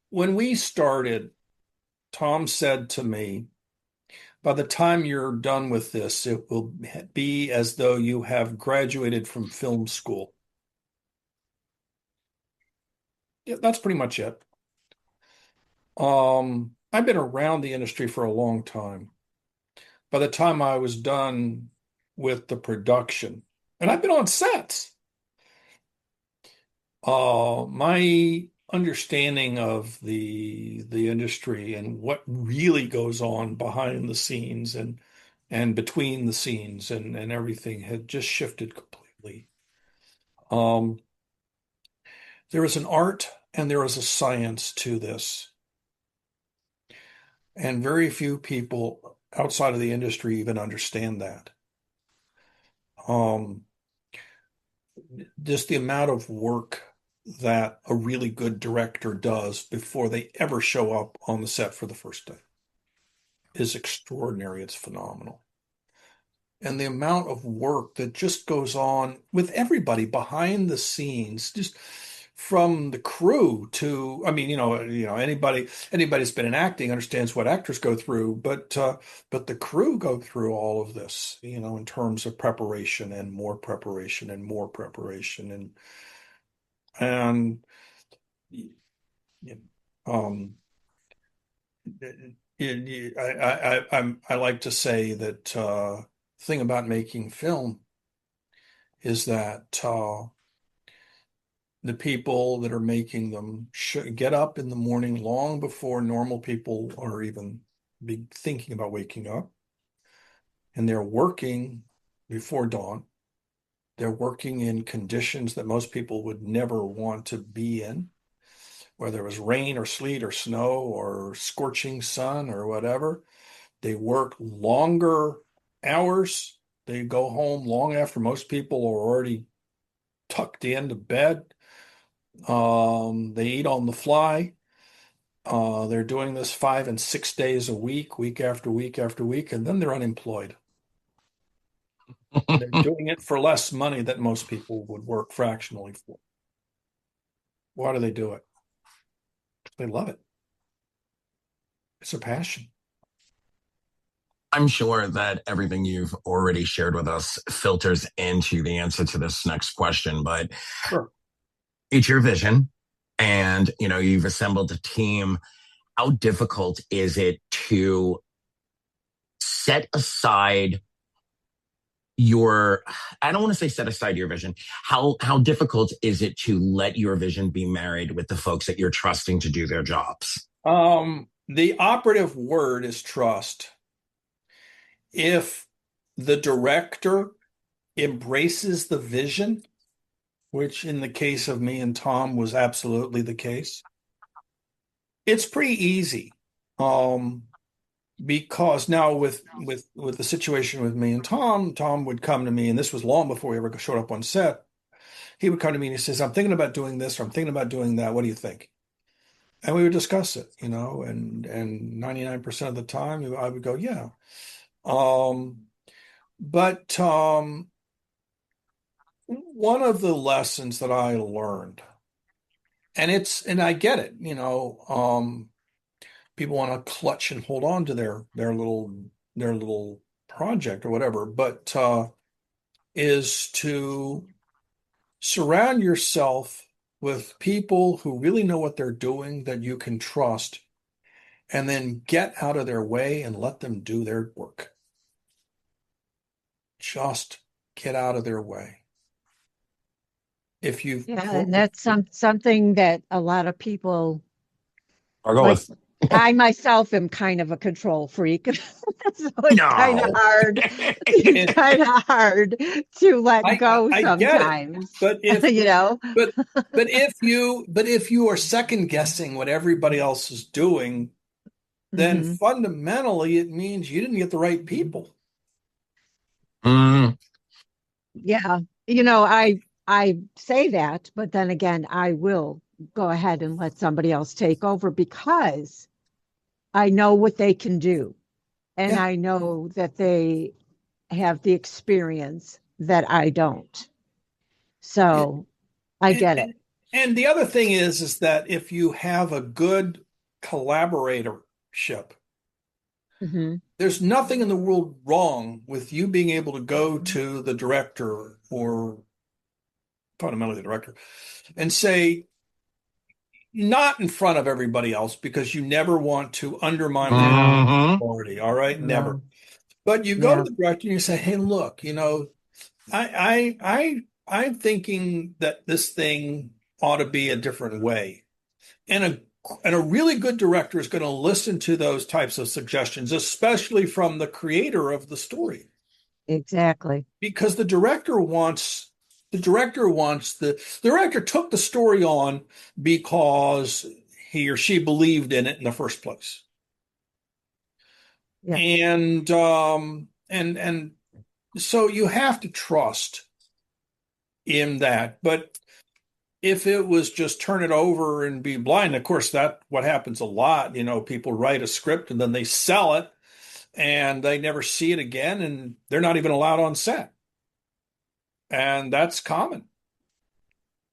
When we started, Tom said to me, by the time you're done with this, it will be as though you have graduated from film school. Yeah, that's pretty much it. I've been around the industry for a long time. By the time I was done with the production, and I've been on sets, my understanding of the industry and what really goes on behind the scenes and between the scenes and everything had just shifted completely. Um, there is an art and there is a science to this, and very few people outside of the industry even understand that. Um, just the amount of work that a really good director does before they ever show up on the set for the first day is extraordinary. It's phenomenal. And the amount of work that just goes on with everybody behind the scenes, just from the crew to, I mean, anybody's been in acting understands what actors go through, but the crew go through all of this, in terms of preparation and more preparation and more preparation and um I like to say that thing about making film is that the people that are making them should get up in the morning long before normal people are even be thinking about waking up, and they're working before dawn. They're working in conditions that most people would never want to be in, whether it was rain or sleet or snow or scorching sun or whatever. They work longer hours. They go home long after most people are already tucked into bed. They eat on the fly. They're doing this 5 and 6 days a week, week after week after week, and then they're unemployed. And they're doing it for less money that most people would work fractionally for. Why do they do it? They love it. It's a passion. I'm sure that everything you've already shared with us filters into the answer to this next question, but Sure. it's your vision and you've assembled a team. How difficult is it to set aside your I don't want to say set aside your vision. How difficult is it to let your vision be married with the folks that you're trusting to do their jobs? The operative word is trust. If the director embraces the vision, which in the case of me and Tom was absolutely the case, it's pretty easy. Um, because now with the situation with me and Tom would come to me, and this was long before we ever showed up on set. He would come to me and he says, "I'm thinking about doing this, or I'm thinking about doing that. What do you think?" And we would discuss it, and 99% of the time I would go, "Yeah." Um, but one of the lessons that I learned and I get it, people want to clutch and hold on to their little project or whatever, but is to surround yourself with people who really know what they're doing that you can trust, and then get out of their way and let them do their work. Just get out of their way. If you've Yeah, put, and that's something that a lot of people I'll go like. with I myself am kind of a control freak, so it's kind of no. hard. It's it, kind of hard to let go I get it, sometimes, but if you know. but but if you are second guessing what everybody else is doing, then Hmm. fundamentally it means you didn't get the right people. Mm, Yeah, I say that, but then again, I will go ahead and let somebody else take over because I know what they can do, and Yeah. I know that they have the experience that I don't. It, So I and, get it. and and the other thing is that if you have a good collaboratorship, Hmm. there's nothing in the world wrong with you being able to go to the director, or fundamentally the director, and say, not in front of everybody else, because you never want to undermine the No, hmm authority, all right? Never. no, But you go to yeah, the director and you say, hey, look, I'm thinking that this thing ought to be a different way. And a really good director is going to listen to those types of suggestions, especially from the creator of the story, exactly. because the director took the story on because he or she believed in it in the first place. Yeah, And so you have to trust in that. But if it was just turn it over and be blind, of course, that what happens a lot. People write a script and then they sell it and they never see it again, and they're not even allowed on set. And that's common.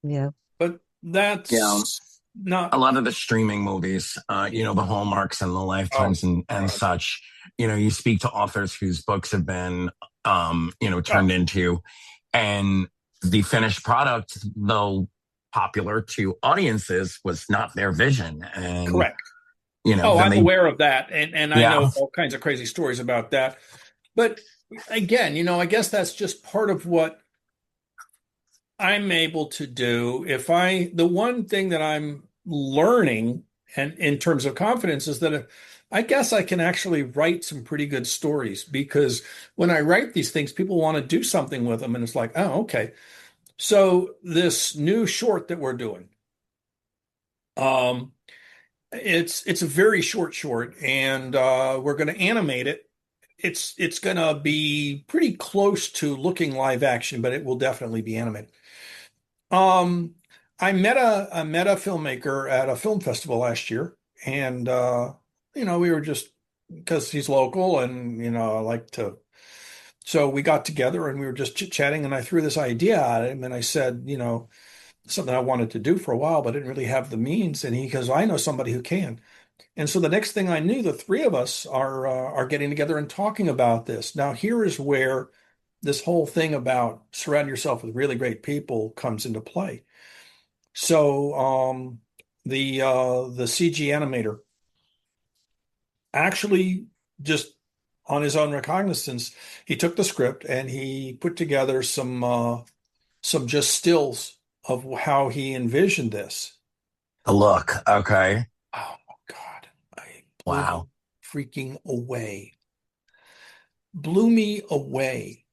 yeah, But Yeah. that's A not, lot of the streaming movies, the Hallmarks and the oh, Lifetimes and God. such, you speak to authors whose books have been, Oh, turned into, and the finished product, though popular to audiences, was not their vision. And, correct. Oh, then I'm they, aware of that. And I know yeah, all kinds of crazy stories about that. But again, I guess that's just part of what I'm able to do. The one thing that I'm learning, and in terms of confidence, is that I guess I can actually write some pretty good stories, because when I write these things, people want to do something with them. And it's like, oh, okay. So this new short that we're doing, um, it's a very short, and we're going to animate it. It's going to be pretty close to looking live action, but it will definitely be animated. Um, I met a filmmaker at a film festival last year, and we were just, because he's local, and I like to. So we got together and we were just chit-chatting, and I threw this idea at him, and I said, something I wanted to do for a while, but didn't really have the means. And he goes, I know somebody who can. And so the next thing I knew, the three of us are getting together and talking about this. Now, here is where this whole thing about surround yourself with really great people comes into play. So the CG animator actually, just on his own recognizance, he took the script and he put together some just stills of how he envisioned this. the look. Okay. Oh God, I blew Wow. freaking away. Blew me away,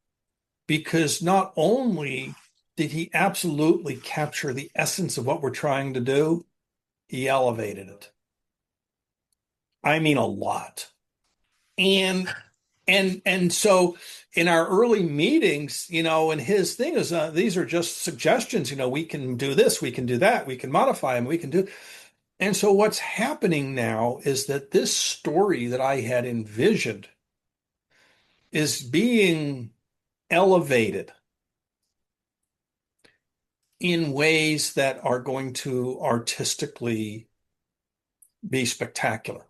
because not only did he absolutely capture the essence of what we're trying to do, he elevated it. I mean, a lot. And and so in our early meetings, and his thing is, these are just suggestions. We can do this, we can do that, we can modify them, we can do. And so what's happening now is that this story that I had envisioned is being elevated in ways that are going to artistically be spectacular.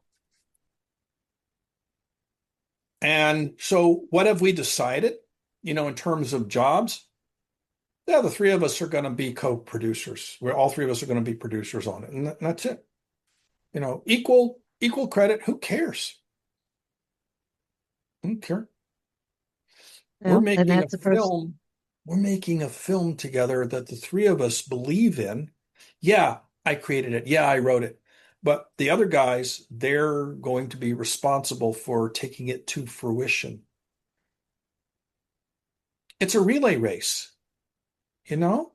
And so what have we decided, in terms of jobs? Yeah, the three of us are going to be co-producers. We're all three of us are going to be producers on it. And that's it. Equal credit. Who cares? Who cares? We're Well, and making a that's the first. film. We're making a film together that the three of us believe in. Yeah, I created it. Yeah, I wrote it. But the other guys, they're going to be responsible for taking it to fruition. It's a relay race, you know?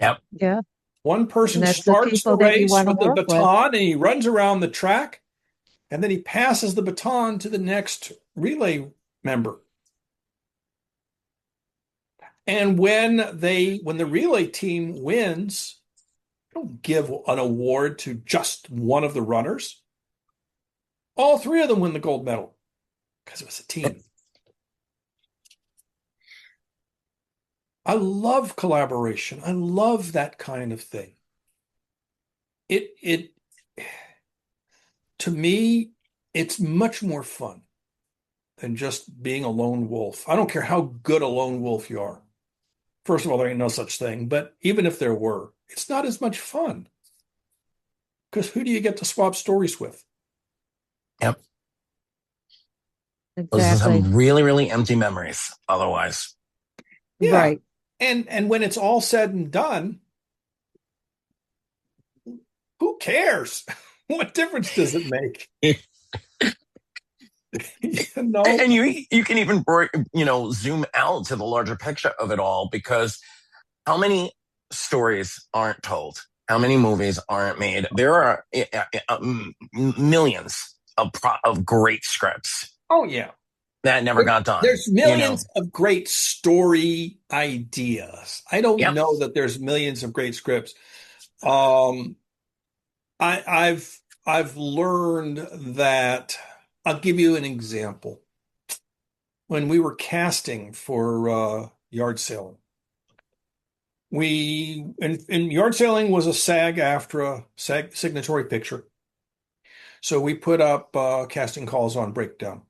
Yep. Yeah. One And person that's the starts the people that you race want to with the work with. baton and he runs around the track, and then he passes the baton to the next relay member. And when the relay team wins, they don't give an award to just one of the runners. All three of them win the gold medal because it was a team. I love collaboration. I love that kind of thing. It to me, it's much more fun than just being a lone wolf. I don't care how good a lone wolf you are. First of all, there ain't no such thing. But even if there were, it's not as much fun because who do you get to swap stories with? Yep. Those are Exactly. some really, really empty memories otherwise. Yeah. Right. And when it's all said and done, who cares? What difference does it make? You know? And you can even zoom out to the larger picture of it all, because how many stories aren't told? How many movies aren't made? There are millions of great scripts Oh yeah. that never got done. There's millions of great story ideas. I don't Yep. know that there's millions of great scripts. Um, I've learned that. I'll give you an example. When we were casting for yard sailing, and yard sailing was a SAG-AFTRA SAG signatory picture, so we put up casting calls on Breakdown,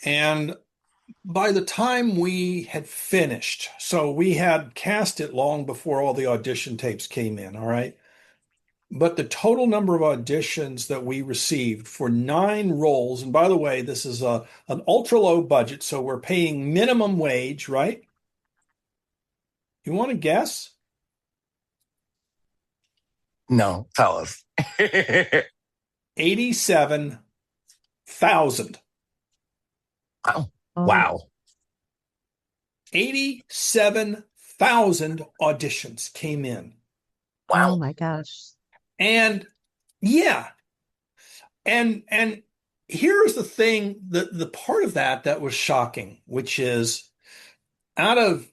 and by the time we had finished, so we had cast it long before all the audition tapes came in, all right? But the total number of auditions that we received for 9 roles, and by the way, this is an ultra low budget, so we're paying minimum wage, right? You want to guess? No, tell us. 87,000. Wow. Oh, Wow. 87,000 auditions came in. oh Wow. my gosh. And yeah, and here's the thing, the part of that was shocking, which is out of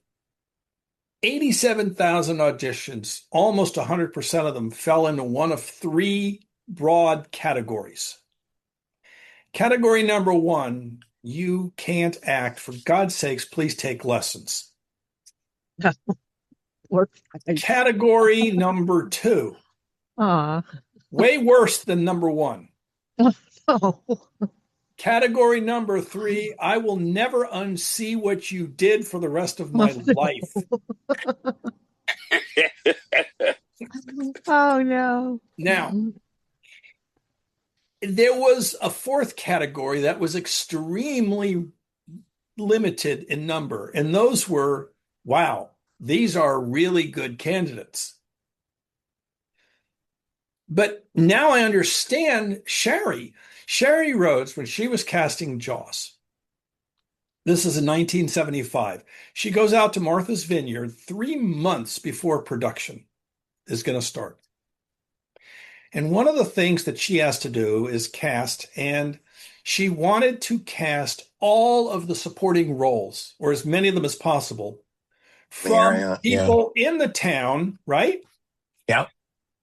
87,000 auditions, almost 100% of them fell into one of three broad categories. Category number one, you can't act. For God's sakes, please take lessons. Work. Category number two, Aw. way worse than number one. Oh. Category number three, I will never unsee what you did for the rest of my life. Oh no. Now, there was a fourth category that was extremely limited in number, and those were, wow, these are really good candidates. But now I understand Sherry. Sherry Rhodes, when she was casting Jaws, this is in 1975. She goes out to Martha's Vineyard 3 months before production is going to start. And one of the things that she has to do is cast, and she wanted to cast all of the supporting roles, or as many of them as possible, The from area. Yeah. people in the town, right? Yep.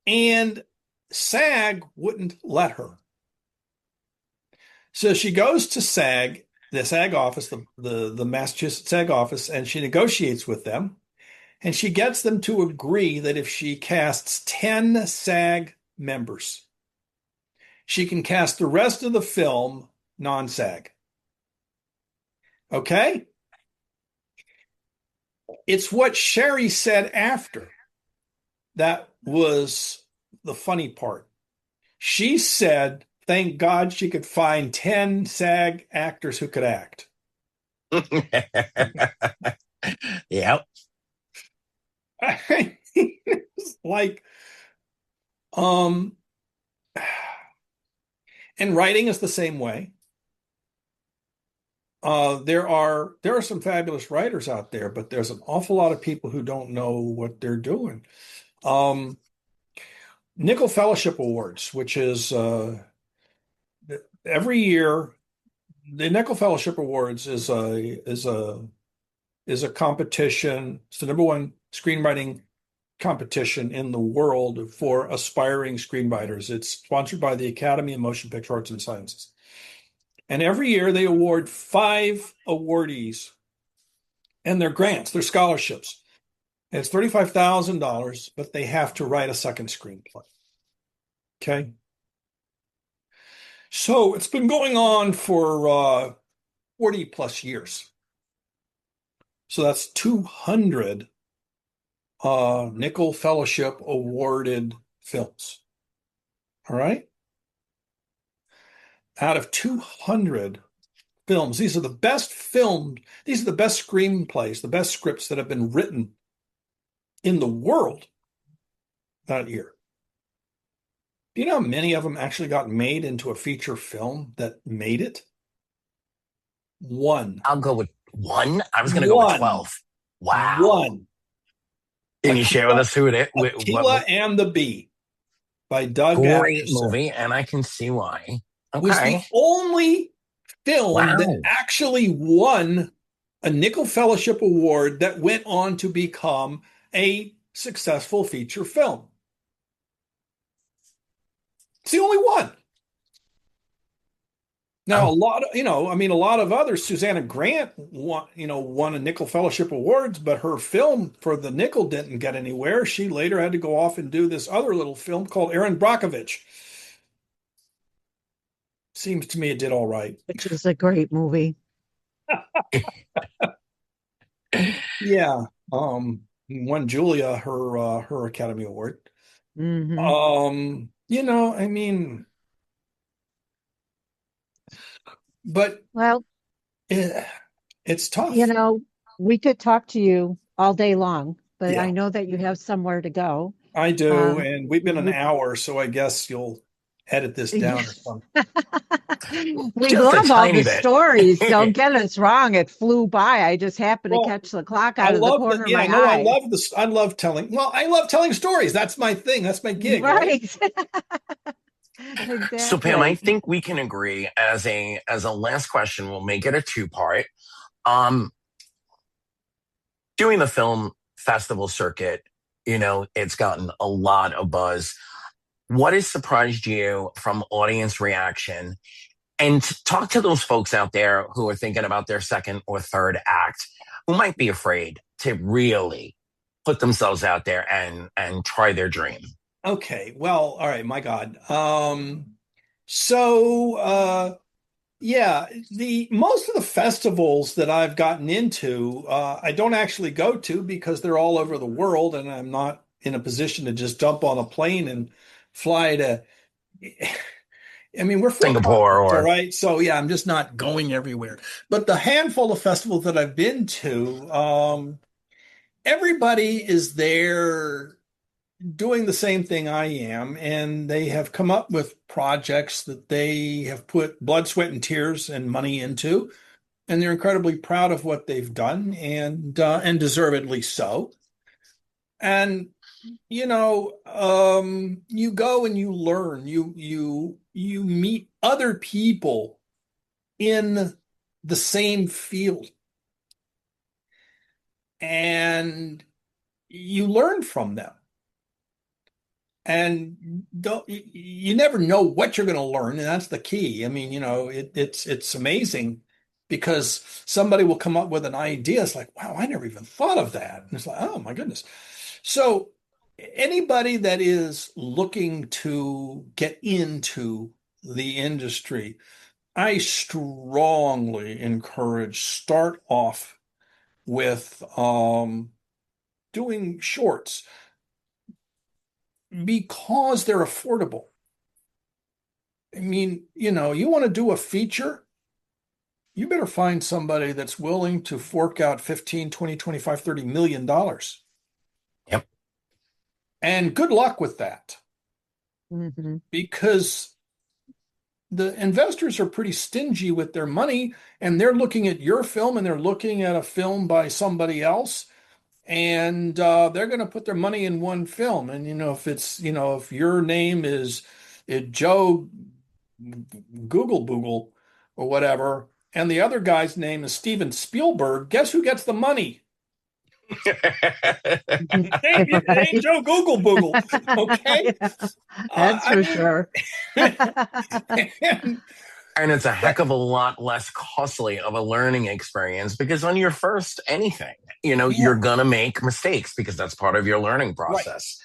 And SAG wouldn't let her. So she goes to SAG, the SAG office, the Massachusetts SAG office, and she negotiates with them. And she gets them to agree that if she casts 10 SAG members, she can cast the rest of the film non-SAG. Okay? It's what Sherry said after that was the funny part. She said, thank God she could find 10 SAG actors who could act. Yep. It's like, um, and writing is the same way. There are some fabulous writers out there, but there's an awful lot of people who don't know what they're doing. Um, Nickel Fellowship Awards, which is every year, the Nickel Fellowship Awards is a competition. It's the number one screenwriting competition in the world for aspiring screenwriters. It's sponsored by the Academy of Motion Picture Arts and Sciences. And every year they award 5 awardees and their grants, their scholarships. And it's $35,000, but they have to write a second screenplay. Okay. So it's been going on for 40 plus years. So that's 200 Nickel Fellowship awarded films. All right. Out of 200 films, these are the best filmed, these are the best screenplays, the best scripts that have been written in the world that year. Do you know how many of them actually got made into a feature film that made it? One. I'll go with 1. I was going to go with One. 12. Wow. One. Can you share with us who it is? Attila and the Bee by Doug Great Adamson movie, and I can see why. was the Okay. only film that Wow. actually won a Nickel Fellowship Award that went on to become a successful feature film. It's the only one. Now, Oh, a lot of others, Susanna Grant won a Nickel Fellowship Awards, but her film for the Nickel didn't get anywhere. She later had to go off and do this other little film called Erin Brockovich. Seems to me it did all right. Which is a great movie. Yeah. Won Julia her Academy Award. Hmm. I mean, but Well, it's you tough. know, we could talk to you all day long, but Yeah, I know that you have somewhere to go. I do. Um, And we've been an we, hour, so I guess you'll edit this down or something. we just a love all tiny the bit. stories. Don't get us wrong. It flew by. I just happened to Well, catch the clock I out of the love that. corner of Yeah, my no, I eye. love this. I love telling stories. That's my thing. That's my gig, right? Right. So Pam, I Exactly. think we can agree as a last question, we'll make it a 2-part. Um, Doing the film festival circuit, it's gotten a lot of buzz. What has surprised you from audience reaction? And talk to those folks out there who are thinking about their second or third act, who might be afraid to really put themselves out there and try their dream. Okay. Well, all right. My God. So, yeah, the most of the festivals that I've gotten into, I don't actually go to because they're all over the world, and I'm not in a position to just jump on a plane and fly to. I mean, we're for Singapore profit, all or right? So yeah, I'm just not going everywhere. But the handful of festivals that I've been to, everybody is there doing the same thing I am, and they have come up with projects that they have put blood, sweat, and tears and money into, and they're incredibly proud of what they've done, and deservedly so. And you go and you learn, you meet other people in the same field, and you learn from them. And you never know what you're going to learn, and that's the key. I mean, it's amazing because somebody will come up with an idea. It's like, wow, I never even thought of that. And it's like, oh my goodness. So anybody that is looking to get into the industry, I strongly encourage start off with doing shorts because they're affordable. I mean, you want to do a feature, you better find somebody that's willing to fork out 15, 20, 25, 30 million dollars. Yep. And good luck with that Hmm. because the investors are pretty stingy with their money and they're looking at your film and they're looking at a film by somebody else and they're going to put their money in one film. And if your name is Joe Google Boogle or whatever, and the other guy's name is Steven Spielberg, guess who gets the money? It ain't Right. Joe Google Boogle, okay? That's I for mean, sure. and, And it's a but heck of a lot less costly of a learning experience because on your first anything, yeah, you're going to make mistakes because that's part of your learning right. process.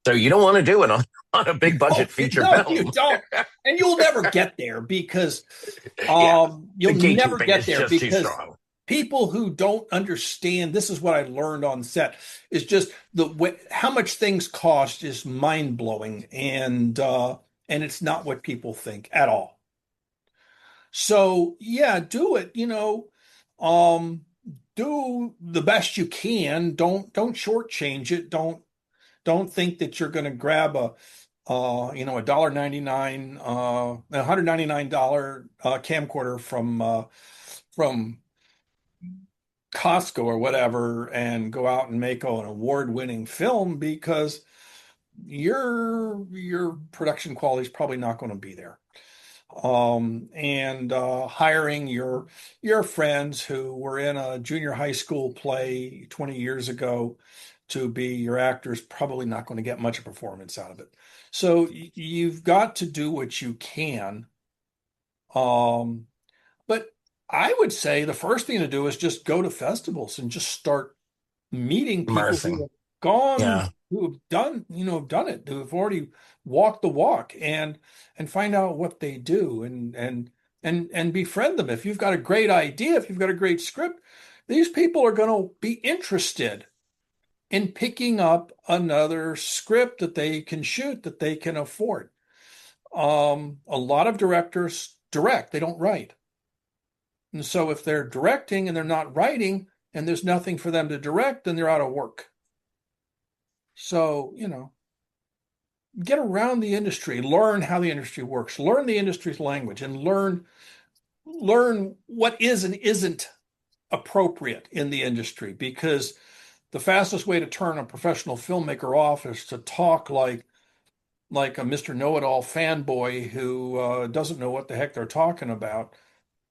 So you don't want to do it on a big No, budget feature no, you film. don't. And you'll never get there because Yeah. The you'll never gatekeeping get is there just too because strong. people who don't understand, this is what I learned on set, is just how much things cost is mind blowing, and it's not what people think at all. So yeah, do it. Um, do the best you can. Don't shortchange it. Don't think that you're going to grab $1.99 $199 camcorder from Costco or whatever and go out and make an award-winning film because your production quality is probably not going to be there. And hiring your friends who were in a junior high school play 20 years ago to be your actors probably not going to get much performance out of it. So you've got to do what you can. Um, but I would say the first thing to do is just go to festivals and just start meeting people who Immersing. have gone, Yeah. who have done, done it, who have already walked the walk and find out what they do and befriend them. If you've got a great idea, if you've got a great script, these people are going to be interested in picking up another script that they can shoot, that they can afford. A lot of directors direct, they don't write. And so if they're directing and they're not writing and there's nothing for them to direct, then they're out of work. So, get around the industry, learn how the industry works, learn the industry's language, and learn what is and isn't appropriate in the industry. Because the fastest way to turn a professional filmmaker off is to talk like a Mr. Know-it-all fanboy who doesn't know what the heck they're talking about.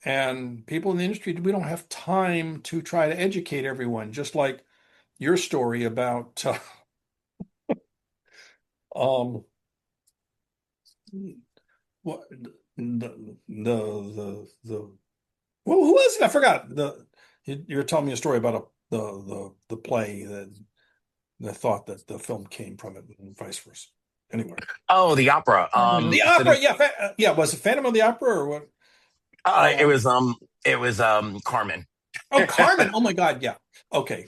And people in the industry, we don't have time to try to educate everyone, just like your story about um, what the well, who was it? I forgot. You were telling me a story about the play that thought that the film came from it and vice versa. Anyway, Oh, the opera. Mhm. the opera, Sitting. yeah, yeah. Was it Phantom of the Opera or what? It Um, was Carmen. oh, Carmen. Oh my God, yeah. Okay.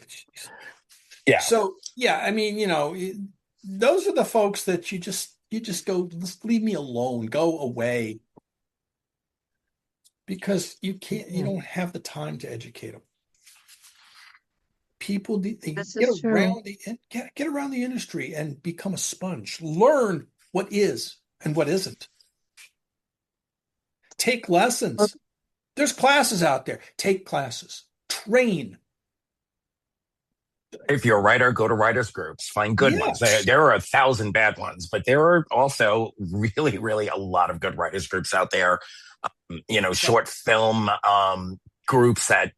Yeah. So yeah, I mean, those are the folks that you just go, just leave me alone, go away, because you Mhm. don't have the time to educate them. People they This is true. get around the industry and become a sponge. Learn what is and what isn't. Take Well, lessons. There's classes out there. Take classes. Train. If you're a writer, go to writers groups, find good ones. There, Yes. there are 1,000 bad ones, but there are also really, really a lot of good writers groups out there. Right. Short film groups that,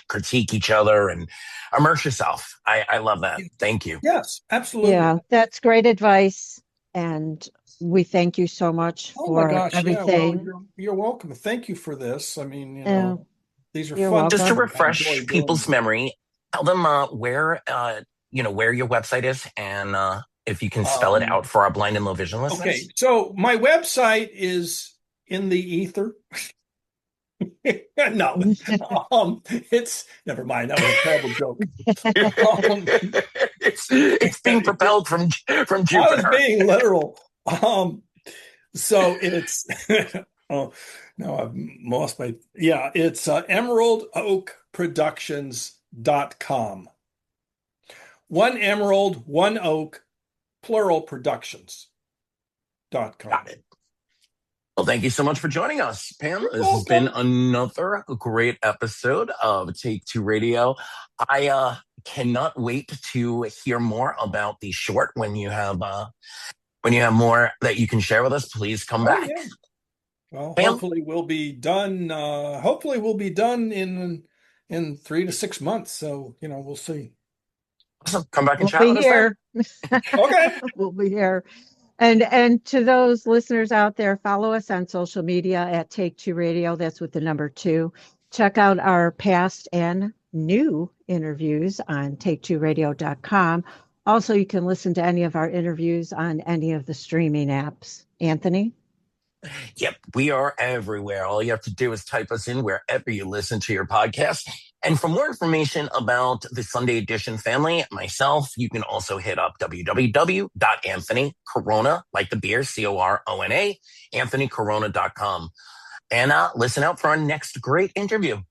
critique each other and immerse yourself. I love that. Thank you. Yes, absolutely. yeah, that's great advice. And we thank you so much Oh my for gosh, yeah. Well, everything. you're welcome. Thank you for this. I mean, Uh, These are You're fun. Just to welcome. I enjoy refresh doing people's them. memory, tell them where your website is, and if you can spell it Um, out for our blind and low vision okay, listeners. so my website is in the ether. No, it's never mind. That was a terrible joke. Um, It's being propelled from I was Jupiter. being literal. So it's oh no, I've lost my it's emeraldoakproductions.com. One emerald, one oak, plural productions.com. Got it. Well, thank you so much for joining us, Pam. You're This has been welcome. another great episode of Take Two Radio. I cannot wait to hear more about the short when you have more that you can share with us. Please come Oh back, yeah. Well, Pam. hopefully we'll be done in 3 to 6 months. So, we'll see. Awesome. Come back and We'll chat be with us then. here. Okay. We'll be here. And to those listeners out there, follow us on social media at Take Two Radio. That's with the number 2. Check out our past and new interviews on take2radio.com. Also, you can listen to any of our interviews on any of the streaming apps. Anthony? Yep, we are everywhere. All you have to do is type us in wherever you listen to your podcast. And for more information about the Sunday Edition family, myself, you can also hit up www.anthonycorona, like the beer, Corona, anthonycorona.com. And listen out for our next great interview.